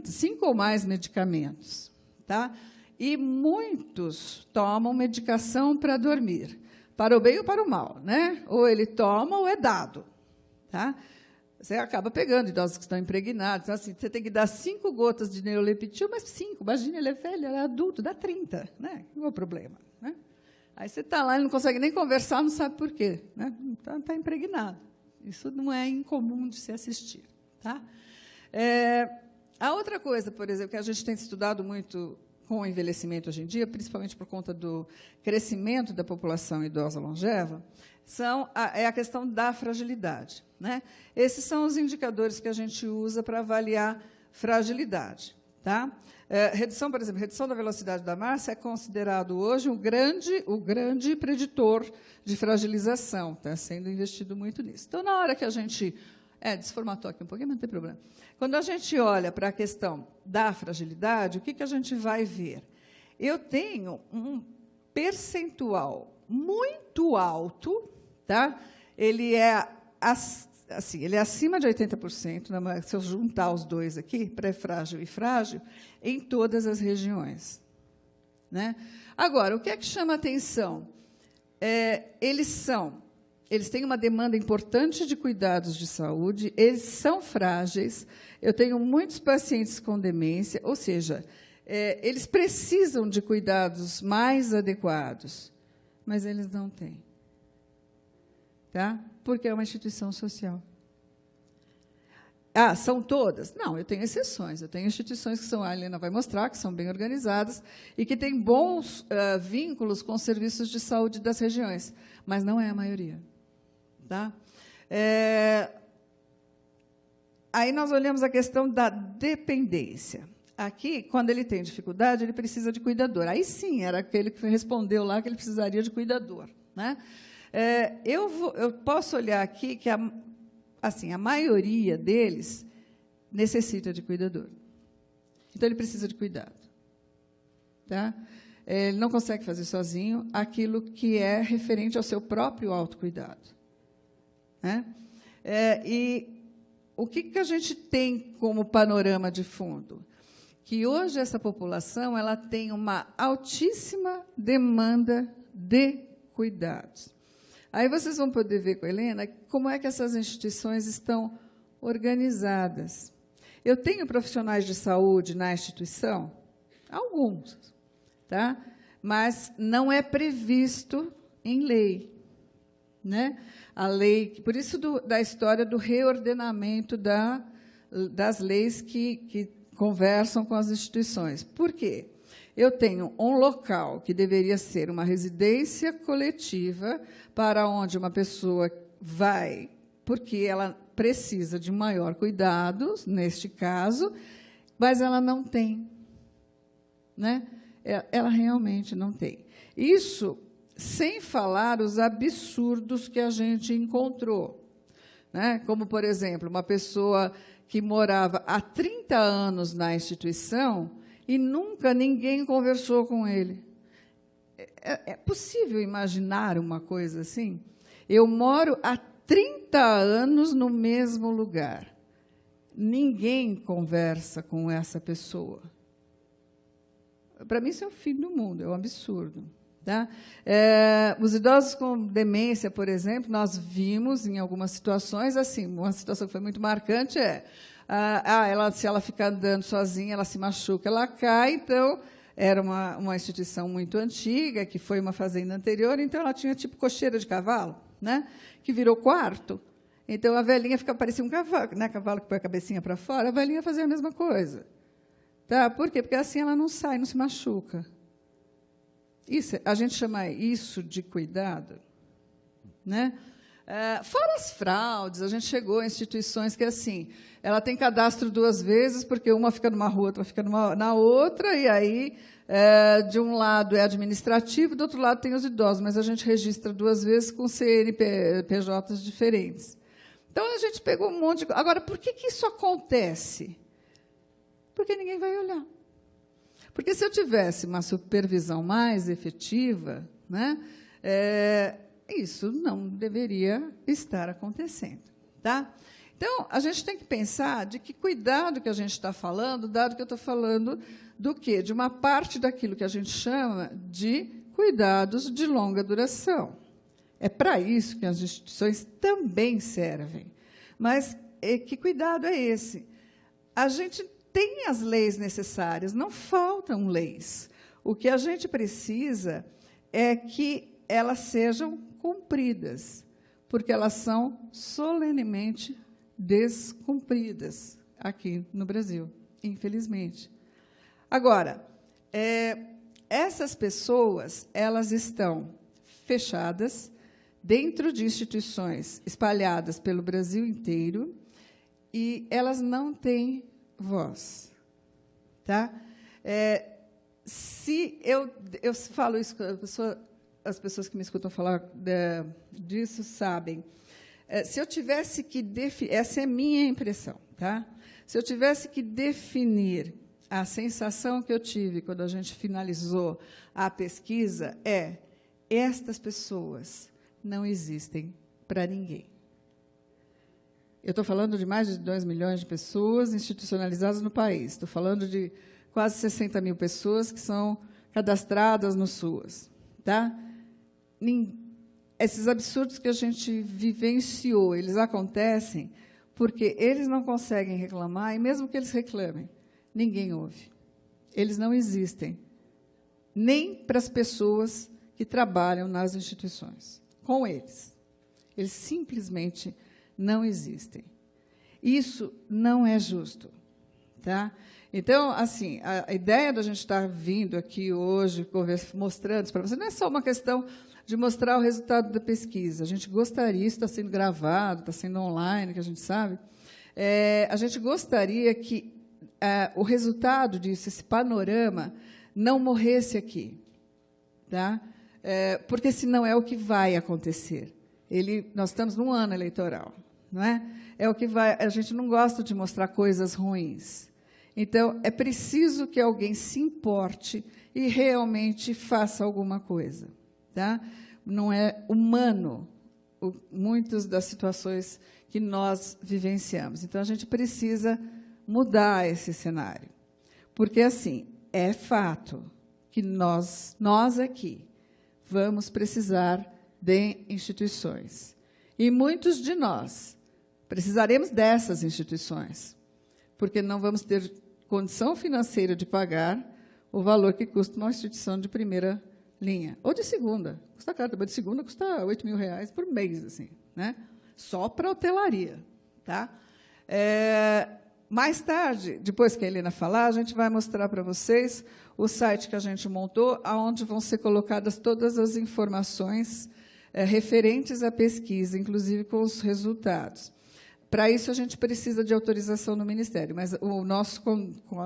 5 ou mais medicamentos, tá? E muitos tomam medicação para dormir, para o bem ou para o mal, né? Ou ele toma ou é dado, tá? Você acaba pegando idosos que estão impregnados. Assim, você tem que dar 5 gotas de neuroleptil, mas 5. Imagina, ele é velho, ele é adulto, dá 30. Né? Qual é o problema? Né? Aí você está lá, ele não consegue nem conversar, não sabe por quê. Né? Está impregnado. Isso não é incomum de se assistir. Tá? A outra coisa, por exemplo, que a gente tem estudado muito com o envelhecimento hoje em dia, principalmente por conta do crescimento da população idosa longeva, é a questão da fragilidade. Né? Esses são os indicadores que a gente usa para avaliar fragilidade. Tá? Redução, por exemplo, redução da velocidade da massa é considerado hoje o grande preditor de fragilização. Está sendo investido muito nisso. Então, na hora que a gente... desformatou aqui um pouquinho, mas não tem problema. Quando a gente olha para a questão da fragilidade, o que a gente vai ver? Eu tenho um percentual muito alto, tá? Ele é acima de 80%, se eu juntar os dois aqui, pré-frágil e frágil, em todas as regiões. Né? Agora, o que é que chama atenção? Eles têm uma demanda importante de cuidados de saúde, eles são frágeis, eu tenho muitos pacientes com demência, ou seja, eles precisam de cuidados mais adequados, mas eles não têm. Tá? Porque é uma instituição social. São todas? Não, eu tenho exceções. Eu tenho instituições que a Helena vai mostrar, que são bem organizadas e que têm bons vínculos com os serviços de saúde das regiões, mas não é a maioria. Tá? Aí nós olhamos a questão da dependência. Aqui, quando ele tem dificuldade, ele precisa de cuidador. Aí sim, era aquele que respondeu lá que ele precisaria de cuidador. Né? Eu posso olhar aqui que a maioria deles necessita de cuidador. Então, ele precisa de cuidado. Tá? Ele não consegue fazer sozinho aquilo que é referente ao seu próprio autocuidado. Né? E o que a gente tem como panorama de fundo? Que hoje essa população ela tem uma altíssima demanda de cuidados. Aí vocês vão poder ver com a Helena como é que essas instituições estão organizadas. Eu tenho profissionais de saúde na instituição? Alguns, tá? Mas não é previsto em lei. Né? A lei, por isso da história do reordenamento das leis que conversam com as instituições. Por quê? Eu tenho um local que deveria ser uma residência coletiva para onde uma pessoa vai, porque ela precisa de maior cuidado, neste caso, mas ela não tem. Né? Ela realmente não tem. Isso sem falar os absurdos que a gente encontrou. Né? Como, por exemplo, uma pessoa que morava há 30 anos na instituição e nunca ninguém conversou com ele. É possível imaginar uma coisa assim? Eu moro há 30 anos no mesmo lugar. Ninguém conversa com essa pessoa. Para mim, isso é o fim do mundo, é um absurdo. Tá? Os idosos com demência, por exemplo, nós vimos em algumas situações, assim, uma situação que foi muito marcante se ela ficar andando sozinha, ela se machuca, ela cai. Então, era uma instituição muito antiga, que foi uma fazenda anterior, então ela tinha tipo cocheira de cavalo, né? Que virou quarto. Então, a velhinha parecia um cavalo, né? Cavalo que põe a cabecinha para fora, a velhinha fazia a mesma coisa. Tá? Por quê? Porque assim ela não sai, não se machuca. A gente chama isso de cuidado. Né? Fora as fraudes, a gente chegou a instituições que, assim, ela tem cadastro 2 vezes, porque uma fica numa rua, outra fica na outra, e aí, de um lado é administrativo, do outro lado tem os idosos, mas a gente registra 2 vezes com CNPJs diferentes. Então, a gente pegou um monte de... Agora, por que isso acontece? Porque ninguém vai olhar. Porque se eu tivesse uma supervisão mais efetiva, né, Isso não deveria estar acontecendo. Tá? Então, a gente tem que pensar de que cuidado que a gente está falando, dado que eu estou falando do quê? De uma parte daquilo que a gente chama de cuidados de longa duração. É para isso que as instituições também servem. Mas que cuidado é esse? A gente tem as leis necessárias, não faltam leis. O que a gente precisa é que elas sejam cumpridas, porque elas são solenemente descumpridas aqui no Brasil, infelizmente. Agora, essas pessoas, elas estão fechadas dentro de instituições espalhadas pelo Brasil inteiro e elas não têm voz. Tá? Se eu falo isso, as pessoas que me escutam falar disso sabem. Se eu tivesse que definir, essa é a minha impressão, tá? Se eu tivesse que definir a sensação que eu tive quando a gente finalizou a pesquisa, estas pessoas não existem para ninguém. Eu estou falando de mais de 2 milhões de pessoas institucionalizadas no país. Estou falando de quase 60 mil pessoas que são cadastradas no SUAS. Tá? Esses absurdos que a gente vivenciou, eles acontecem porque eles não conseguem reclamar, e mesmo que eles reclamem, ninguém ouve. Eles não existem, nem para as pessoas que trabalham nas instituições. Com eles. Eles simplesmente não existem. Isso não é justo. Tá? Então, assim, a ideia da gente estar vindo aqui hoje, mostrando isso para você, não é só uma questão de mostrar o resultado da pesquisa. A gente gostaria, isso está sendo gravado, está sendo online, que a gente sabe, a gente gostaria que o resultado disso, esse panorama, não morresse aqui. Tá? Porque, senão, é o que vai acontecer. Nós estamos num ano eleitoral. Não é? É o que vai. A gente não gosta de mostrar coisas ruins. Então, é preciso que alguém se importe e realmente faça alguma coisa. Tá? Não é humano muitas das situações que nós vivenciamos. Então, a gente precisa mudar esse cenário. Porque, assim, é fato que nós aqui, vamos precisar de instituições. E muitos de nós precisaremos dessas instituições, porque não vamos ter condição financeira de pagar o valor que custa uma instituição de primeira linha, ou de segunda. Custa caro, mas de segunda custa R$8.000 por mês, assim, né? Só para hotelaria. Tá? Mais tarde, depois que a Helena falar, a gente vai mostrar para vocês o site que a gente montou, onde vão ser colocadas todas as informações referentes à pesquisa, inclusive com os resultados. Para isso, a gente precisa de autorização do Ministério, mas a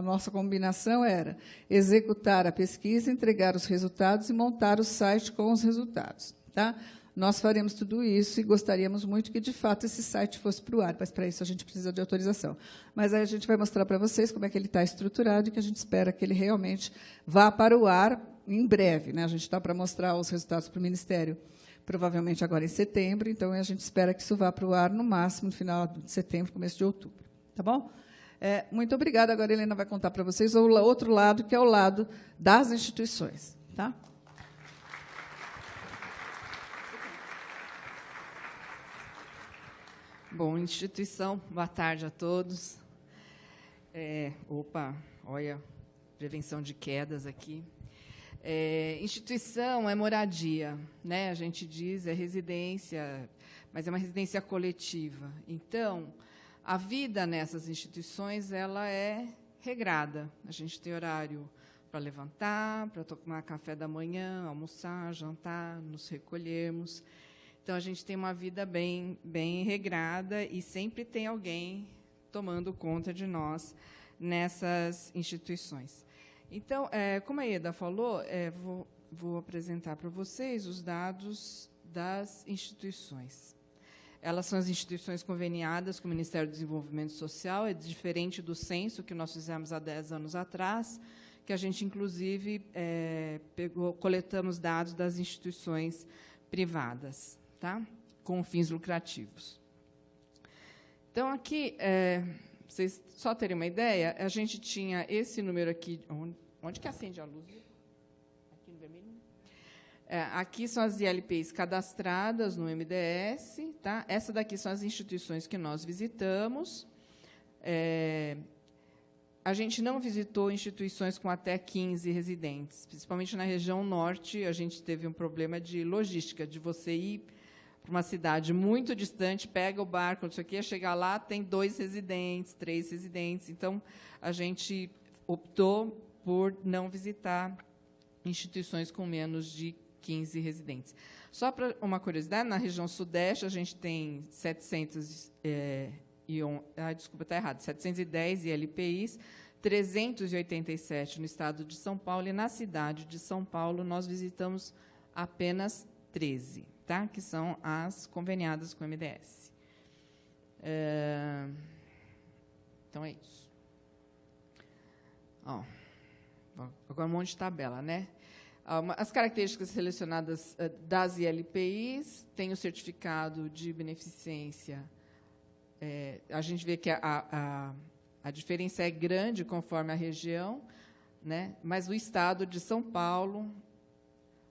nossa combinação era executar a pesquisa, entregar os resultados e montar o site com os resultados. Tá? Nós faremos tudo isso e gostaríamos muito que, de fato, esse site fosse para o ar, mas, para isso, a gente precisa de autorização. Mas aí a gente vai mostrar para vocês como é que ele está estruturado e que a gente espera que ele realmente vá para o ar em breve. Né? A gente está para mostrar os resultados para o Ministério, provavelmente agora em setembro, então a gente espera que isso vá para o ar no máximo no final de setembro, começo de outubro. Tá bom? Muito obrigada. Agora a Helena vai contar para vocês o outro lado, que é o lado das instituições. Tá? Bom, instituição, boa tarde a todos. Olha, prevenção de quedas aqui. Instituição é moradia, né? A gente diz, é residência, mas é uma residência coletiva. Então, a vida nessas instituições ela é regrada. A gente tem horário para levantar, para tomar café da manhã, almoçar, jantar, nos recolhermos. Então, a gente tem uma vida bem regrada e sempre tem alguém tomando conta de nós nessas instituições. Então, como a Ieda falou, vou apresentar para vocês os dados das instituições. Elas são as instituições conveniadas com o Ministério do Desenvolvimento Social, é diferente do censo que nós fizemos há 10 anos atrás, que a gente, inclusive, coletamos dados das instituições privadas, tá? Com fins lucrativos. Então, aqui, vocês só terem uma ideia, a gente tinha esse número aqui. Onde que acende a luz? Aqui no vermelho? Aqui são as ILPIs cadastradas no MDS. Tá? Essa daqui são as instituições que nós visitamos. A gente não visitou instituições com até 15 residentes. Principalmente na região norte, a gente teve um problema de logística, de você ir para uma cidade muito distante, pega o barco, não sei o quê, chegar lá, tem 2 residentes, 3 residentes. Então, a gente optou por não visitar instituições com menos de 15 residentes. Só para uma curiosidade, na região sudeste, a gente tem 710 ILPIs, 387 no estado de São Paulo, e na cidade de São Paulo nós visitamos apenas 13, tá? Que são as conveniadas com o MDS. Então, é isso. Agora um monte de tabela, né? As características selecionadas das ILPIs, tem o certificado de beneficência. A gente vê que a diferença é grande conforme a região, né? Mas o estado de São Paulo,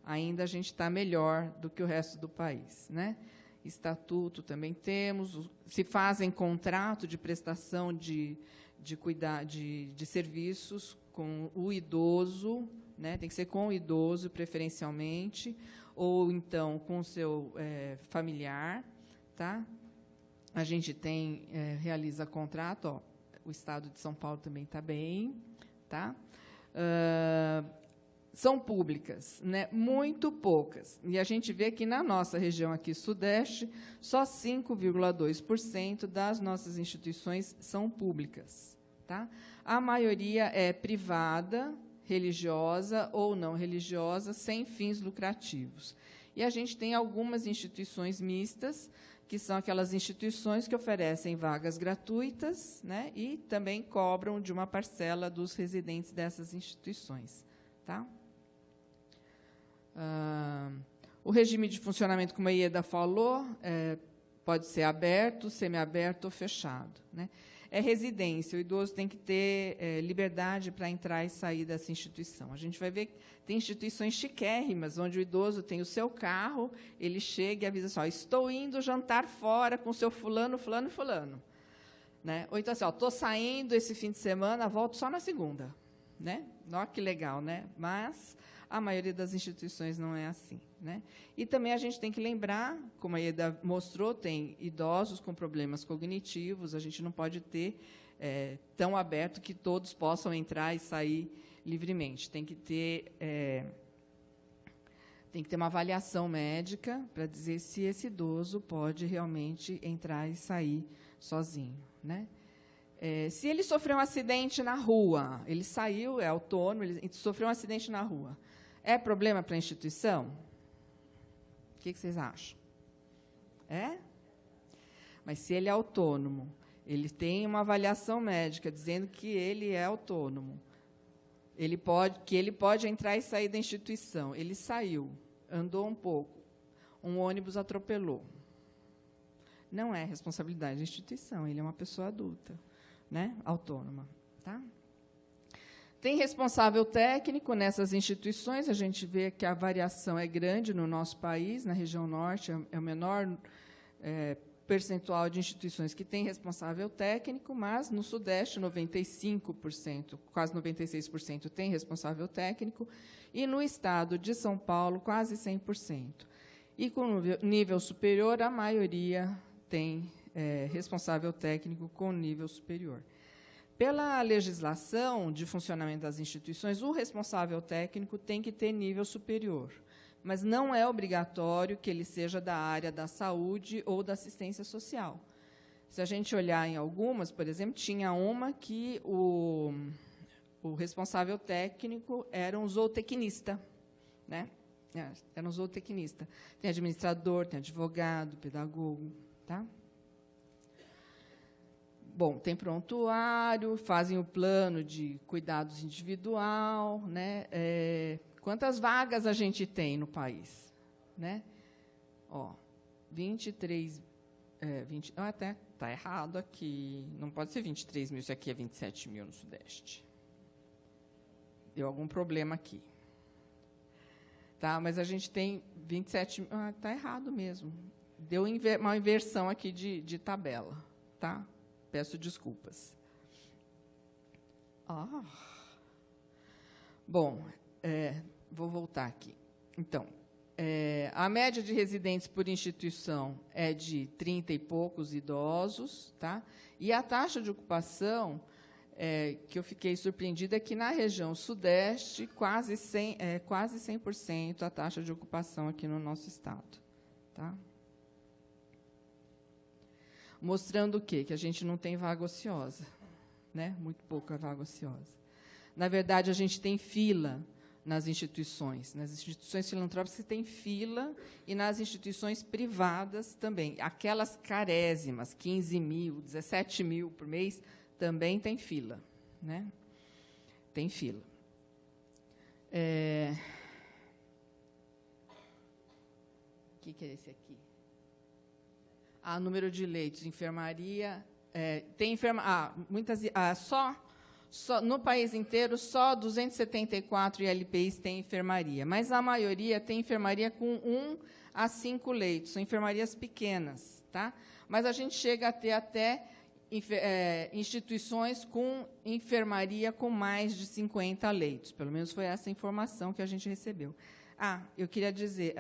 ainda a gente está melhor do que o resto do país, né? Estatuto também temos, se fazem contrato de prestação de serviços com o idoso, né? Tem que ser com o idoso, preferencialmente, ou então com o seu familiar, tá? A gente realiza contrato, o estado de São Paulo também está bem, tá? São públicas, né? Muito poucas. E a gente vê que na nossa região aqui sudeste, só 5,2% das nossas instituições são públicas, tá? A maioria é privada, religiosa ou não religiosa, sem fins lucrativos. E a gente tem algumas instituições mistas, que são aquelas instituições que oferecem vagas gratuitas, né, e também cobram de uma parcela dos residentes dessas instituições. Tá? O regime de funcionamento, como a Ieda falou, pode ser aberto, semiaberto ou fechado, né? É residência, o idoso tem que ter liberdade para entrar e sair dessa instituição. A gente vai ver que tem instituições chiquérrimas, onde o idoso tem o seu carro, ele chega e avisa assim, estou indo jantar fora com o seu fulano, fulano, fulano. Né? Ou então, assim, estou saindo esse fim de semana, volto só na segunda. Né? Olha que legal, né? Mas a maioria das instituições não é assim, né? E também a gente tem que lembrar, como a Ieda mostrou, tem idosos com problemas cognitivos, a gente não pode ter tão aberto que todos possam entrar e sair livremente. Tem que ter uma avaliação médica para dizer se esse idoso pode realmente entrar e sair sozinho, né? Se ele sofreu um acidente na rua, ele saiu, é autônomo, ele sofreu um acidente na rua, é problema para a instituição? O que vocês acham? Mas se ele é autônomo, ele tem uma avaliação médica dizendo que ele é autônomo, ele pode entrar e sair da instituição. Ele saiu, andou um pouco, um ônibus atropelou. Não é responsabilidade da instituição, ele é uma pessoa adulta, né, autônoma. Tá? Tem responsável técnico nessas instituições, a gente vê que a variação é grande no nosso país, na região norte é o menor percentual de instituições que tem responsável técnico, mas no sudeste 95%, quase 96% tem responsável técnico, e no estado de São Paulo quase 100%. E com nível superior, a maioria tem responsável técnico com nível superior. Pela legislação de funcionamento das instituições, o responsável técnico tem que ter nível superior, mas não é obrigatório que ele seja da área da saúde ou da assistência social. Se a gente olhar em algumas, por exemplo, tinha uma que o responsável técnico era um zootecnista, né? Era um zootecnista. Tem administrador, tem advogado, pedagogo, tá? Bom, tem prontuário, fazem o plano de cuidados individual, né? Quantas vagas a gente tem no país, né? Ó, 23... até está errado aqui. Não pode ser 23 mil, isso aqui é 27 mil no Sudeste. Deu algum problema aqui. Tá, mas a gente tem 27 mil. Está errado mesmo. Deu uma inversão aqui de tabela. Tá? Peço desculpas. Bom, vou voltar aqui. Então, a média de residentes por instituição é de 30 e poucos idosos, tá? E a taxa de ocupação, que eu fiquei surpreendida, é que na região Sudeste, quase 100% a taxa de ocupação aqui no nosso estado. Tá? Mostrando o quê? Que a gente não tem vaga ociosa, né? Muito pouca vaga ociosa. Na verdade, a gente tem fila nas instituições. Nas instituições filantrópicas tem fila e nas instituições privadas também. Aquelas carésimas, 15 mil, 17 mil por mês, também tem fila. Né? Tem fila. O que é esse aqui? Número de leitos, enfermaria. Tem só no país inteiro, só 274 ILPIs têm enfermaria, mas a maioria tem enfermaria com 1 a 5 leitos, são enfermarias pequenas. Tá? Mas a gente chega a ter até instituições com enfermaria com mais de 50 leitos, pelo menos foi essa informação que a gente recebeu. Eu queria dizer,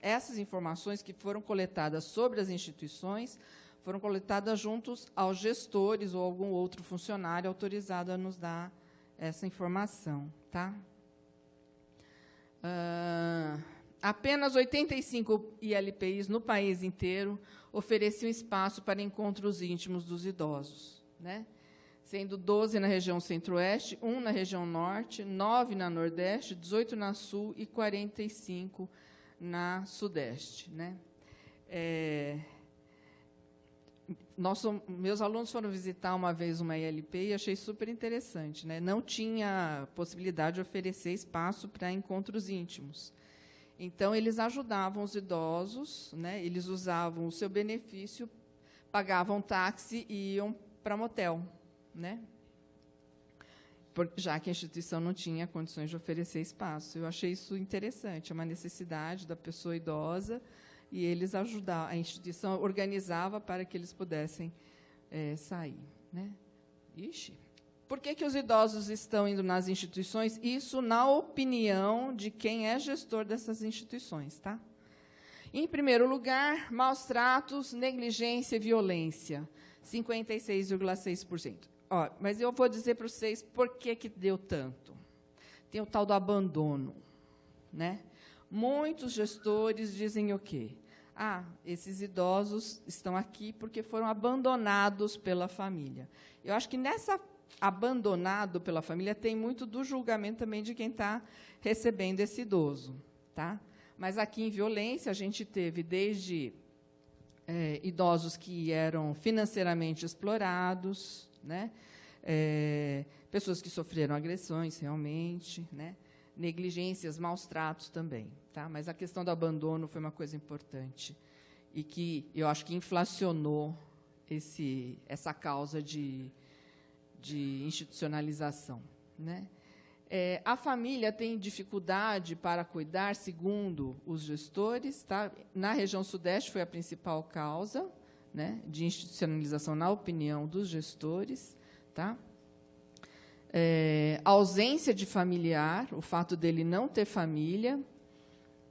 essas informações que foram coletadas sobre as instituições foram coletadas juntos aos gestores ou algum outro funcionário autorizado a nos dar essa informação. Tá? Apenas 85 ILPIs no país inteiro ofereciam espaço para encontros íntimos dos idosos, né? Sendo 12 na região Centro-Oeste, 1 na região Norte, 9 na Nordeste, 18 na Sul e 45 na Sudeste. Né? Meus alunos foram visitar uma vez uma ILP e achei super interessante. Né? Não tinha possibilidade de oferecer espaço para encontros íntimos. Então, eles ajudavam os idosos, né? Eles usavam o seu benefício, pagavam táxi e iam para motel. Né? Já que a instituição não tinha condições de oferecer espaço. Eu achei isso interessante, é uma necessidade da pessoa idosa, e eles ajudavam, a instituição organizava para que eles pudessem sair. Né? Por que os idosos estão indo nas instituições? Isso na opinião de quem é gestor dessas instituições. Tá? Em primeiro lugar, maus tratos, negligência e violência, 56,6%. Mas eu vou dizer para vocês por que deu tanto. Tem o tal do abandono. Né? Muitos gestores dizem o quê? Esses idosos estão aqui porque foram abandonados pela família. Eu acho que nessa abandonado pela família tem muito do julgamento também de quem está recebendo esse idoso. Tá? Mas aqui em violência a gente teve desde idosos que eram financeiramente explorados, né? Pessoas que sofreram agressões realmente, né? Negligências, maus tratos também. Tá? Mas a questão do abandono foi uma coisa importante e que eu acho que inflacionou essa causa de institucionalização. Né? A família tem dificuldade para cuidar, segundo os gestores. Tá? Na região Sudeste foi a principal causa, né, de institucionalização, na opinião dos gestores. Tá? Ausência de familiar, o fato dele não ter família,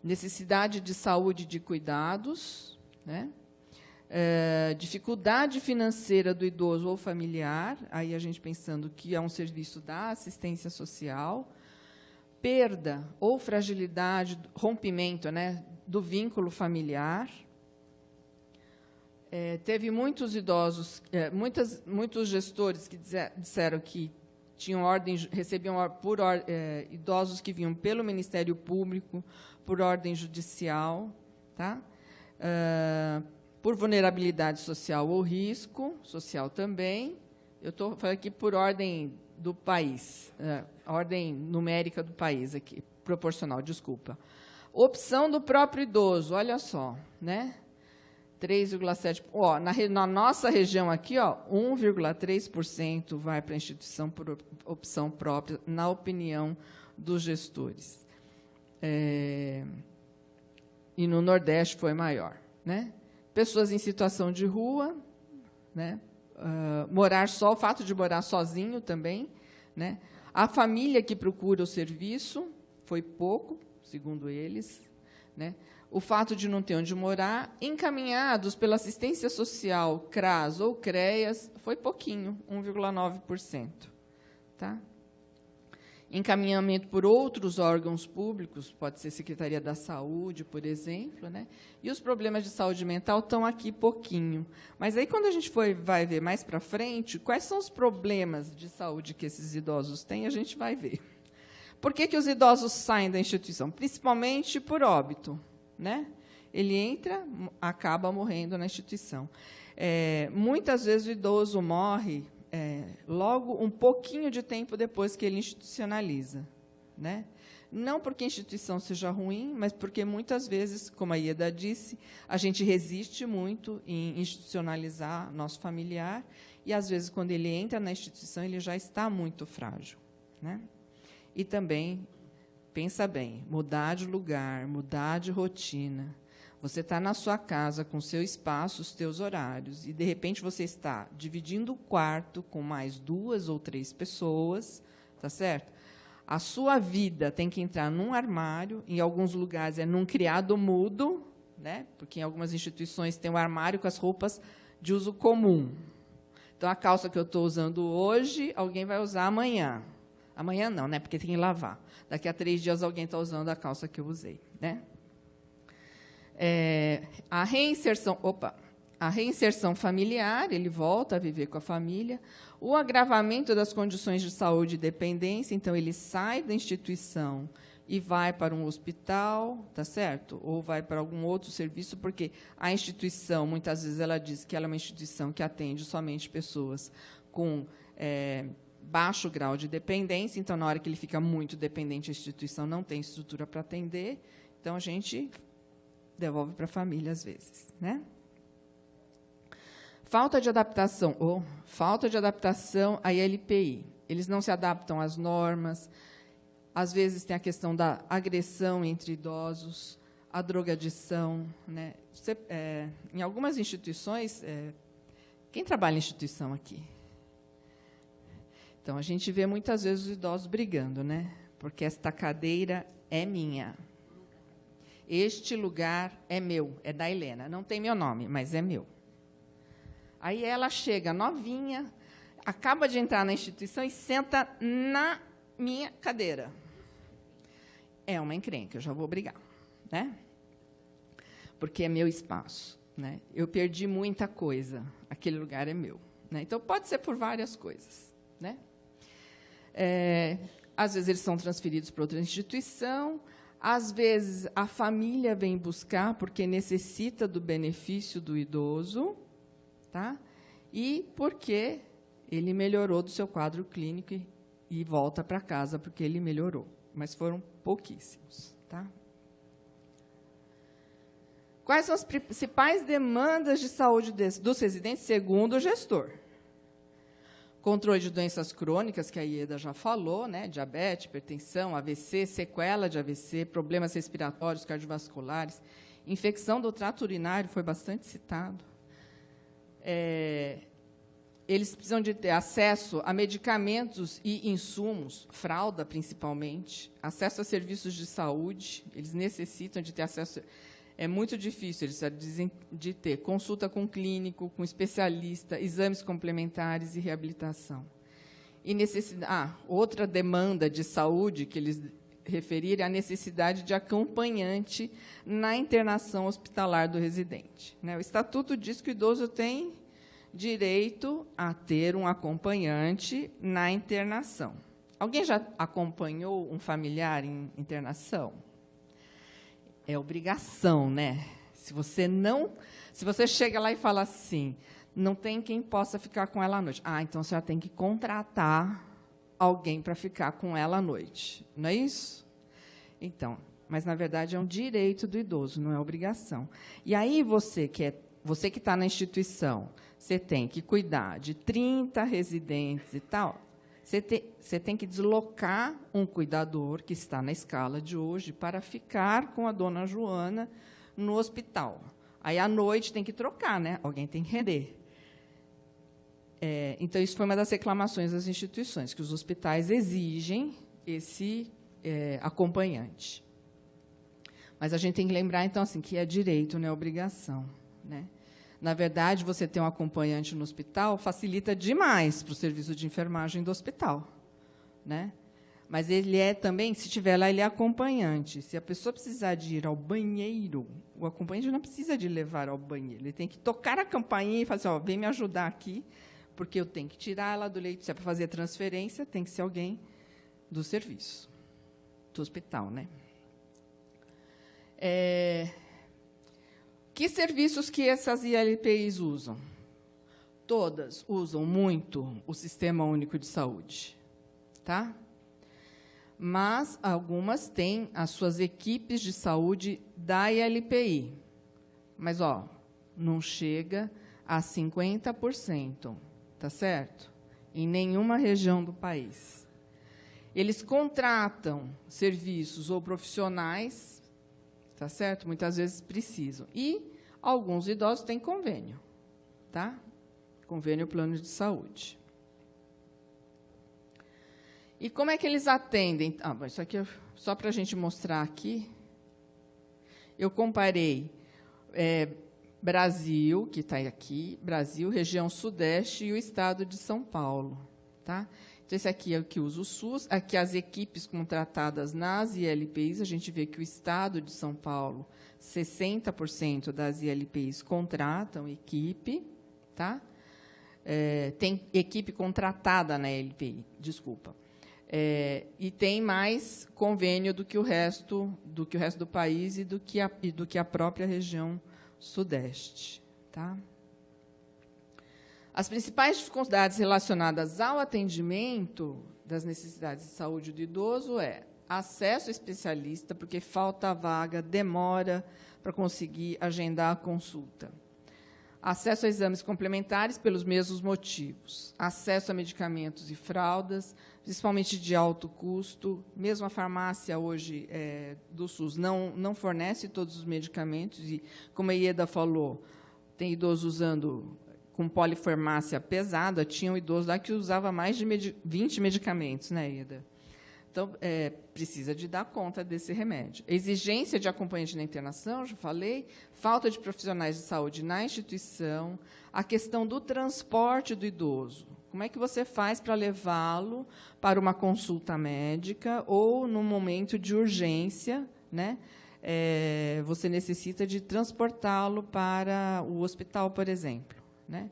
necessidade de saúde e de cuidados, né? Dificuldade financeira do idoso ou familiar, aí a gente pensando que é um serviço da assistência social, perda ou fragilidade, rompimento, né, do vínculo familiar. Teve muitos idosos, muitos gestores que disseram que recebiam idosos que vinham pelo Ministério Público, por ordem judicial, tá? Por vulnerabilidade social ou risco social também. Eu estou falando aqui por ordem do país, a ordem numérica do país, aqui, proporcional, desculpa. Opção do próprio idoso, olha só, né? 3,7%. Ó, na nossa região aqui, ó, 1,3% vai para a instituição por opção própria, na opinião dos gestores. E no Nordeste foi maior, né? Pessoas em situação de rua, né? Morar só, o fato de morar sozinho também, né? A família que procura o serviço foi pouco, segundo eles, né? O fato de não ter onde morar, encaminhados pela assistência social, CRAS ou CREAS, foi pouquinho, 1,9%. Tá? Encaminhamento por outros órgãos públicos, pode ser Secretaria da Saúde, por exemplo, né? E os problemas de saúde mental estão aqui pouquinho. Mas aí, quando a gente vai ver mais para frente, quais são os problemas de saúde que esses idosos têm, a gente vai ver. Por que os idosos saem da instituição? Principalmente por óbito, né? Ele entra, acaba morrendo na instituição. Muitas vezes o idoso morre logo um pouquinho de tempo depois que ele institucionaliza, né? Não porque a instituição seja ruim, mas porque muitas vezes, como a Ieda disse, a gente resiste muito em institucionalizar nosso familiar e, às vezes, quando ele entra na instituição, ele já está muito frágil, né? E também, pensa bem, mudar de lugar, mudar de rotina. Você está na sua casa, com seu espaço, os teus horários, e, de repente, você está dividindo o quarto com mais 2 ou 3 pessoas, tá certo? A sua vida tem que entrar num armário, em alguns lugares é num criado mudo, né? Porque em algumas instituições tem um armário com as roupas de uso comum. Então, a calça que eu estou usando hoje, alguém vai usar amanhã. Amanhã não, né? Porque tem que lavar. Daqui a 3 dias alguém está usando a calça que eu usei, né? A reinserção familiar, ele volta a viver com a família. O agravamento das condições de saúde e dependência, então ele sai da instituição e vai para um hospital, tá certo? Ou vai para algum outro serviço, porque a instituição, muitas vezes, ela diz que ela é uma instituição que atende somente pessoas com baixo grau de dependência, então, na hora que ele fica muito dependente, a instituição não tem estrutura para atender, então, a gente devolve para a família, às vezes, né? Falta de adaptação à ILPI. Eles não se adaptam às normas, às vezes tem a questão da agressão entre idosos, a drogadição, né? Em algumas instituições, quem trabalha em instituição aqui? Então, a gente vê muitas vezes os idosos brigando, né? Porque esta cadeira é minha. Este lugar é meu, é da Helena. Não tem meu nome, mas é meu. Aí ela chega novinha, acaba de entrar na instituição e senta na minha cadeira. É uma encrenca, eu já vou brigar, né? Porque é meu espaço, né? Eu perdi muita coisa, aquele lugar é meu, né? Então, pode ser por várias coisas, né? Às vezes, eles são transferidos para outra instituição, às vezes, a família vem buscar porque necessita do benefício do idoso, tá? E porque ele melhorou do seu quadro clínico e volta para casa porque ele melhorou. Mas foram pouquíssimos, tá? Quais são as principais demandas de saúde dos residentes, segundo o gestor? Controle de doenças crônicas, que a Ieda já falou, né? Diabetes, hipertensão, AVC, sequela de AVC, problemas respiratórios, cardiovasculares, infecção do trato urinário, foi bastante citado. Eles precisam de ter acesso a medicamentos e insumos, fralda, principalmente, acesso a serviços de saúde, eles necessitam de ter acesso. É muito difícil, eles dizem, de ter consulta com clínico, com especialista, exames complementares e reabilitação. E outra demanda de saúde que eles referiram é a necessidade de acompanhante na internação hospitalar do residente, né? O Estatuto diz que o idoso tem direito a ter um acompanhante na internação. Alguém já acompanhou um familiar em internação? É obrigação, né? Se você chega lá e fala assim, não tem quem possa ficar com ela à noite. Então a senhora tem que contratar alguém para ficar com ela à noite. Não é isso? Então, mas, na verdade, é um direito do idoso, não é obrigação. E aí, você que está na instituição, você tem que cuidar de 30 residentes e tal, você tem que deslocar um cuidador que está na escala de hoje para ficar com a dona Joana no hospital. Aí, à noite, tem que trocar, né? Alguém tem que render. Então, isso foi uma das reclamações das instituições, que os hospitais exigem esse acompanhante. Mas a gente tem que lembrar, então, assim, que é direito, não é obrigação, né? Na verdade, você ter um acompanhante no hospital facilita demais para o serviço de enfermagem do hospital, né? Mas ele é também, se tiver lá, ele é acompanhante. Se a pessoa precisar de ir ao banheiro, o acompanhante não precisa de levar ao banheiro. Ele tem que tocar a campainha e falar assim, ó, vem me ajudar aqui, porque eu tenho que tirar ela do leito. Se é para fazer a transferência, tem que ser alguém do serviço, do hospital, né? Que serviços que essas ILPIs usam? Todas usam muito o Sistema Único de Saúde, tá? Mas algumas têm as suas equipes de saúde da ILPI. Mas, ó, não chega a 50%, tá certo? Em nenhuma região do país. Eles contratam serviços ou profissionais, tá certo? Muitas vezes precisam. E alguns idosos têm convênio, tá? Convênio plano de saúde. E como é que eles atendem? Isso aqui é só para a gente mostrar aqui. Eu comparei Brasil, que está aqui, Brasil, região Sudeste e o estado de São Paulo, tá? Então, esse aqui é o que usa o SUS. Aqui, as equipes contratadas nas ILPIs, a gente vê que o estado de São Paulo, 60% das ILPIs contratam equipe, tá? Tem equipe contratada na ILPI, desculpa. E tem mais convênio do que o resto do país e do que a própria região Sudeste, tá? As principais dificuldades relacionadas ao atendimento das necessidades de saúde do idoso é acesso a especialista, porque falta vaga, demora para conseguir agendar a consulta. Acesso a exames complementares pelos mesmos motivos. Acesso a medicamentos e fraldas, principalmente de alto custo. Mesmo a farmácia hoje do SUS não fornece todos os medicamentos. E, como a Ieda falou, tem idoso usando com polifarmácia pesada. Tinha um idoso lá que usava mais de 20 medicamentos, né, Ieda? Então, precisa de dar conta desse remédio. Exigência de acompanhante na internação, já falei, falta de profissionais de saúde na instituição, a questão do transporte do idoso. Como é que você faz para levá-lo para uma consulta médica ou, num momento de urgência, né, você necessita de transportá-lo para o hospital, por exemplo, né?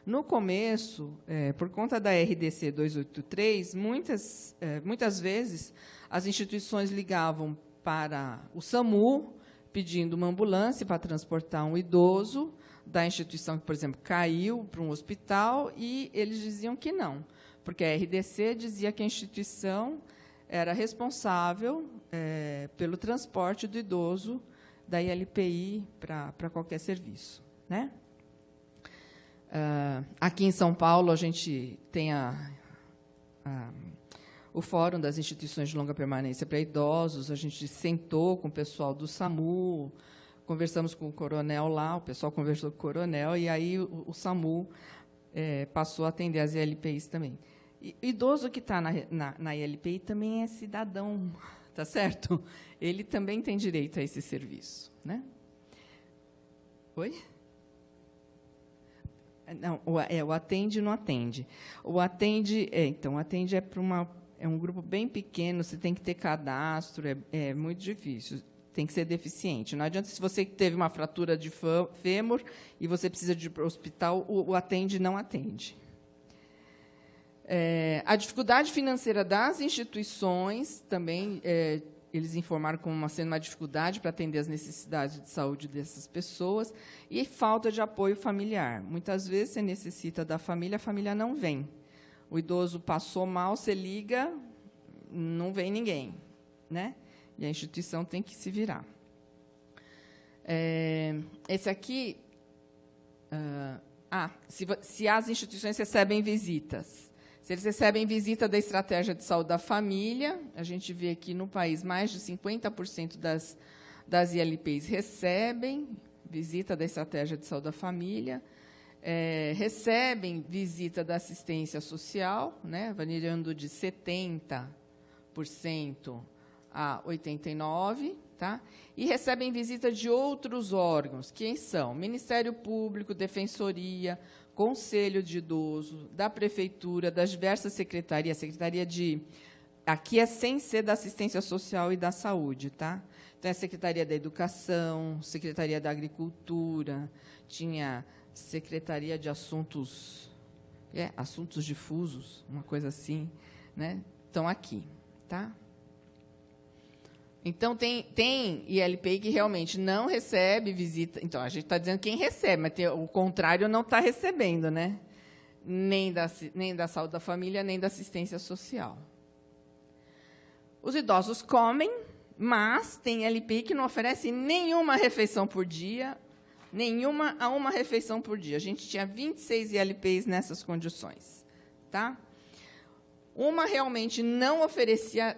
No começo, por conta da RDC 283, muitas vezes as instituições ligavam para o SAMU, pedindo uma ambulância para transportar um idoso da instituição que, por exemplo, caiu para um hospital, e eles diziam que não, porque a RDC dizia que a instituição era responsável pelo transporte do idoso da ILPI para qualquer serviço, né? Aqui em São Paulo, a gente tem o Fórum das Instituições de Longa Permanência para Idosos. A gente sentou com o pessoal do SAMU, conversamos com o coronel lá, o pessoal conversou com o coronel, e aí o SAMU passou a atender as ILPIs também. E o idoso que está na ILPI também é cidadão, tá certo? Ele também tem direito a esse serviço, né? Oi? Não, o atende e não atende. O atende, então, o atende é um grupo bem pequeno, você tem que ter cadastro, é muito difícil, tem que ser deficiente. Não adianta, se você teve uma fratura de fêmur e você precisa de ir para o hospital, o atende não atende. A dificuldade financeira das instituições também, eles informaram como sendo uma dificuldade para atender as necessidades de saúde dessas pessoas, e falta de apoio familiar. Muitas vezes você necessita da família, a família não vem. O idoso passou mal, você liga, não vem ninguém, né? E a instituição tem que se virar. Esse aqui... se as instituições recebem visitas. Se eles recebem visita da estratégia de saúde da família, a gente vê aqui no país mais de 50% das ILPs recebem visita da estratégia de saúde da família, recebem visita da assistência social, né, variando de 70% a 89%, tá? E recebem visita de outros órgãos, que são Ministério Público, Defensoria, Conselho de Idoso, da Prefeitura, das diversas secretarias, Secretaria de... Aqui é sem ser da Assistência Social e da Saúde, tá? Então, é a Secretaria da Educação, Secretaria da Agricultura, tinha Secretaria de Assuntos Difusos, uma coisa assim, né? Estão aqui, tá? Então, tem ILPI que realmente não recebe visita. Então, a gente está dizendo quem recebe, mas o contrário não está recebendo, né? Nem da saúde da família, nem da assistência social. Os idosos comem, mas tem ILPI que não oferece nenhuma refeição por dia, nenhuma a uma refeição por dia. A gente tinha 26 ILPIs nessas condições, tá? Uma realmente não oferecia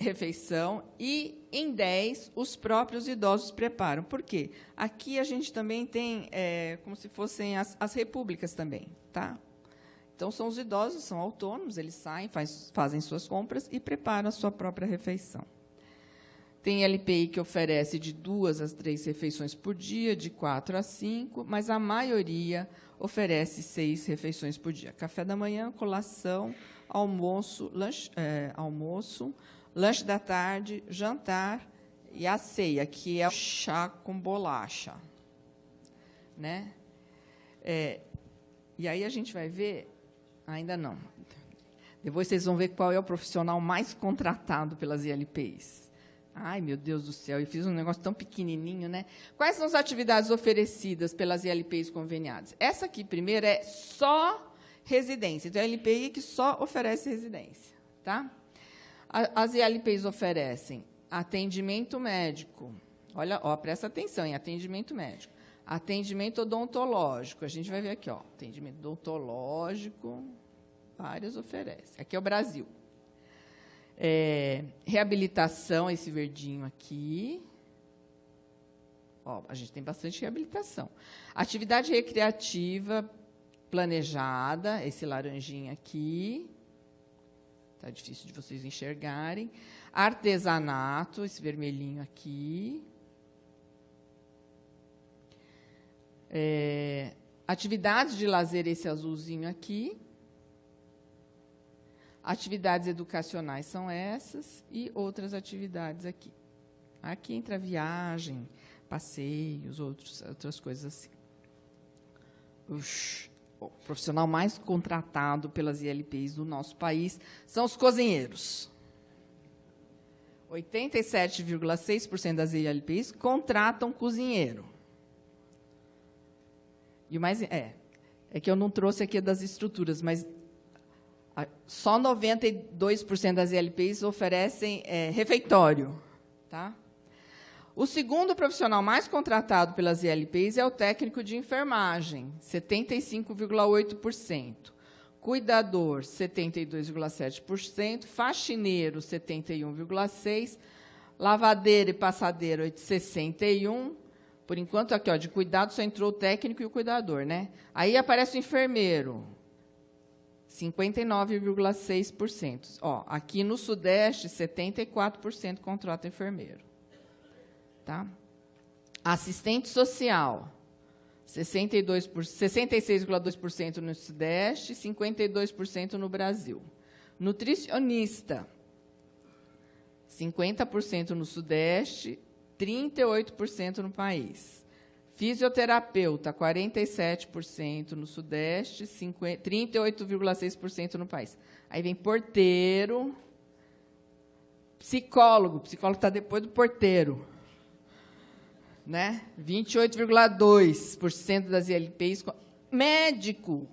refeição e, em 10, os próprios idosos preparam. Por quê? Aqui a gente também tem como se fossem as repúblicas também, tá? Então, são os idosos, são autônomos, eles saem, fazem suas compras e preparam a sua própria refeição. Tem LPI que oferece de 2 a 3 refeições por dia, de 4 a 5, mas a maioria oferece 6 refeições por dia. Café da manhã, colação, almoço, lanche da tarde, jantar e a ceia, que é o chá com bolacha, né? E aí a gente vai ver, ainda não. Depois vocês vão ver qual é o profissional mais contratado pelas ILPs. Ai, meu Deus do céu, eu fiz um negócio tão pequenininho, né? Quais são as atividades oferecidas pelas ILPs conveniadas? Essa aqui, primeiro, é só residência. Então, é a ILPI que só oferece residência, tá? As ILPs oferecem atendimento médico. Olha, presta atenção em atendimento médico. Atendimento odontológico. A gente vai ver aqui, atendimento odontológico, vários oferecem. Aqui é o Brasil. Reabilitação, esse verdinho aqui. A gente tem bastante reabilitação. Atividade recreativa planejada, esse laranjinho aqui. Está difícil de vocês enxergarem. Artesanato, esse vermelhinho aqui. Atividades de lazer, esse azulzinho aqui. Atividades educacionais são essas e outras atividades aqui. Aqui entra viagem, passeios, outras coisas assim. O profissional mais contratado pelas ILPs do nosso país são os cozinheiros. 87,6% das ILPs contratam cozinheiro. E o mais é que eu não trouxe aqui das estruturas, mas só 92% das ILPs oferecem refeitório, tá? O segundo profissional mais contratado pelas ILPs é o técnico de enfermagem, 75,8%. Cuidador, 72,7%. Faxineiro, 71,6%. Lavadeira e passadeira, 61%. Por enquanto, aqui, de cuidado, só entrou o técnico e o cuidador, né? Aí aparece o enfermeiro, 59,6%. Aqui no Sudeste, 74% contrata enfermeiro. Tá? Assistente social, 66,2% no Sudeste, 52% no Brasil. Nutricionista, 50% no Sudeste, 38% no país. Fisioterapeuta, 47% no Sudeste, 38,6% no país. Aí vem porteiro, psicólogo está depois do porteiro, né? 28,2% das ILPs. Médico,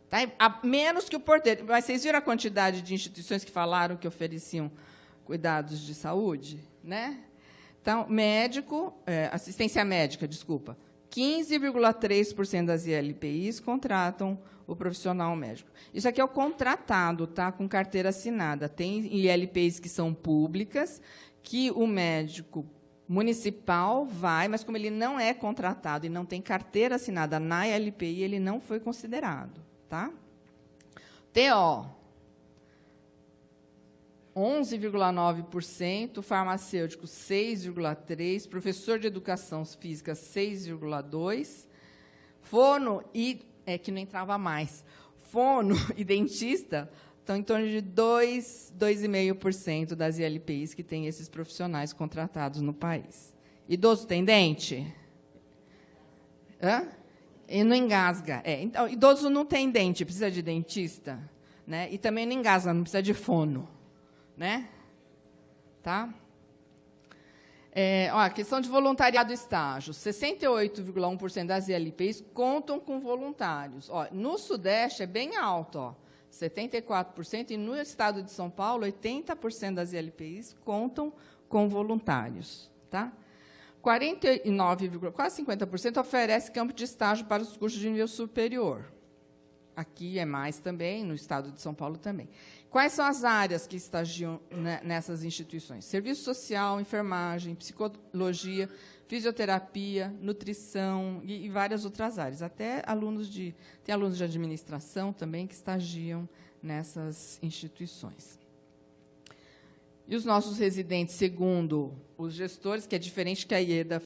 tá? Menos que o porteiro. Mas vocês viram a quantidade de instituições que falaram que ofereciam cuidados de saúde? né? Então, assistência médica, desculpa, 15,3% das ILPIs contratam o profissional médico. Isso aqui é o contratado, tá? Com carteira assinada. Tem ILPIs que são públicas, que o médico municipal vai, mas como ele não é contratado e não tem carteira assinada na ILPI, ele não foi considerado, tá? TO, 11,9%, farmacêutico 6,3%, professor de educação física 6,2%, fono e que não entrava mais, fono e dentista estão em torno de 2,5% das ILPIs que têm esses profissionais contratados no país. Idoso tem dente? Hã? E não engasga. Então, idoso não tem dente, precisa de dentista, né? E também não engasga, não precisa de fono, né? Tá? A questão de voluntariado e estágio. 68,1% das ILPIs contam com voluntários. No Sudeste é bem alto, 74%, e no estado de São Paulo, 80% das ILPIs contam com voluntários. Tá? 49, quase 50% oferece campo de estágio para os cursos de nível superior. Aqui é mais também, no estado de São Paulo também. Quais são as áreas que estagiam nessas instituições? Serviço social, enfermagem, psicologia, fisioterapia, nutrição e várias outras áreas. Até tem alunos de administração também que estagiam nessas instituições. E os nossos residentes, segundo os gestores, que é diferente que a IEDA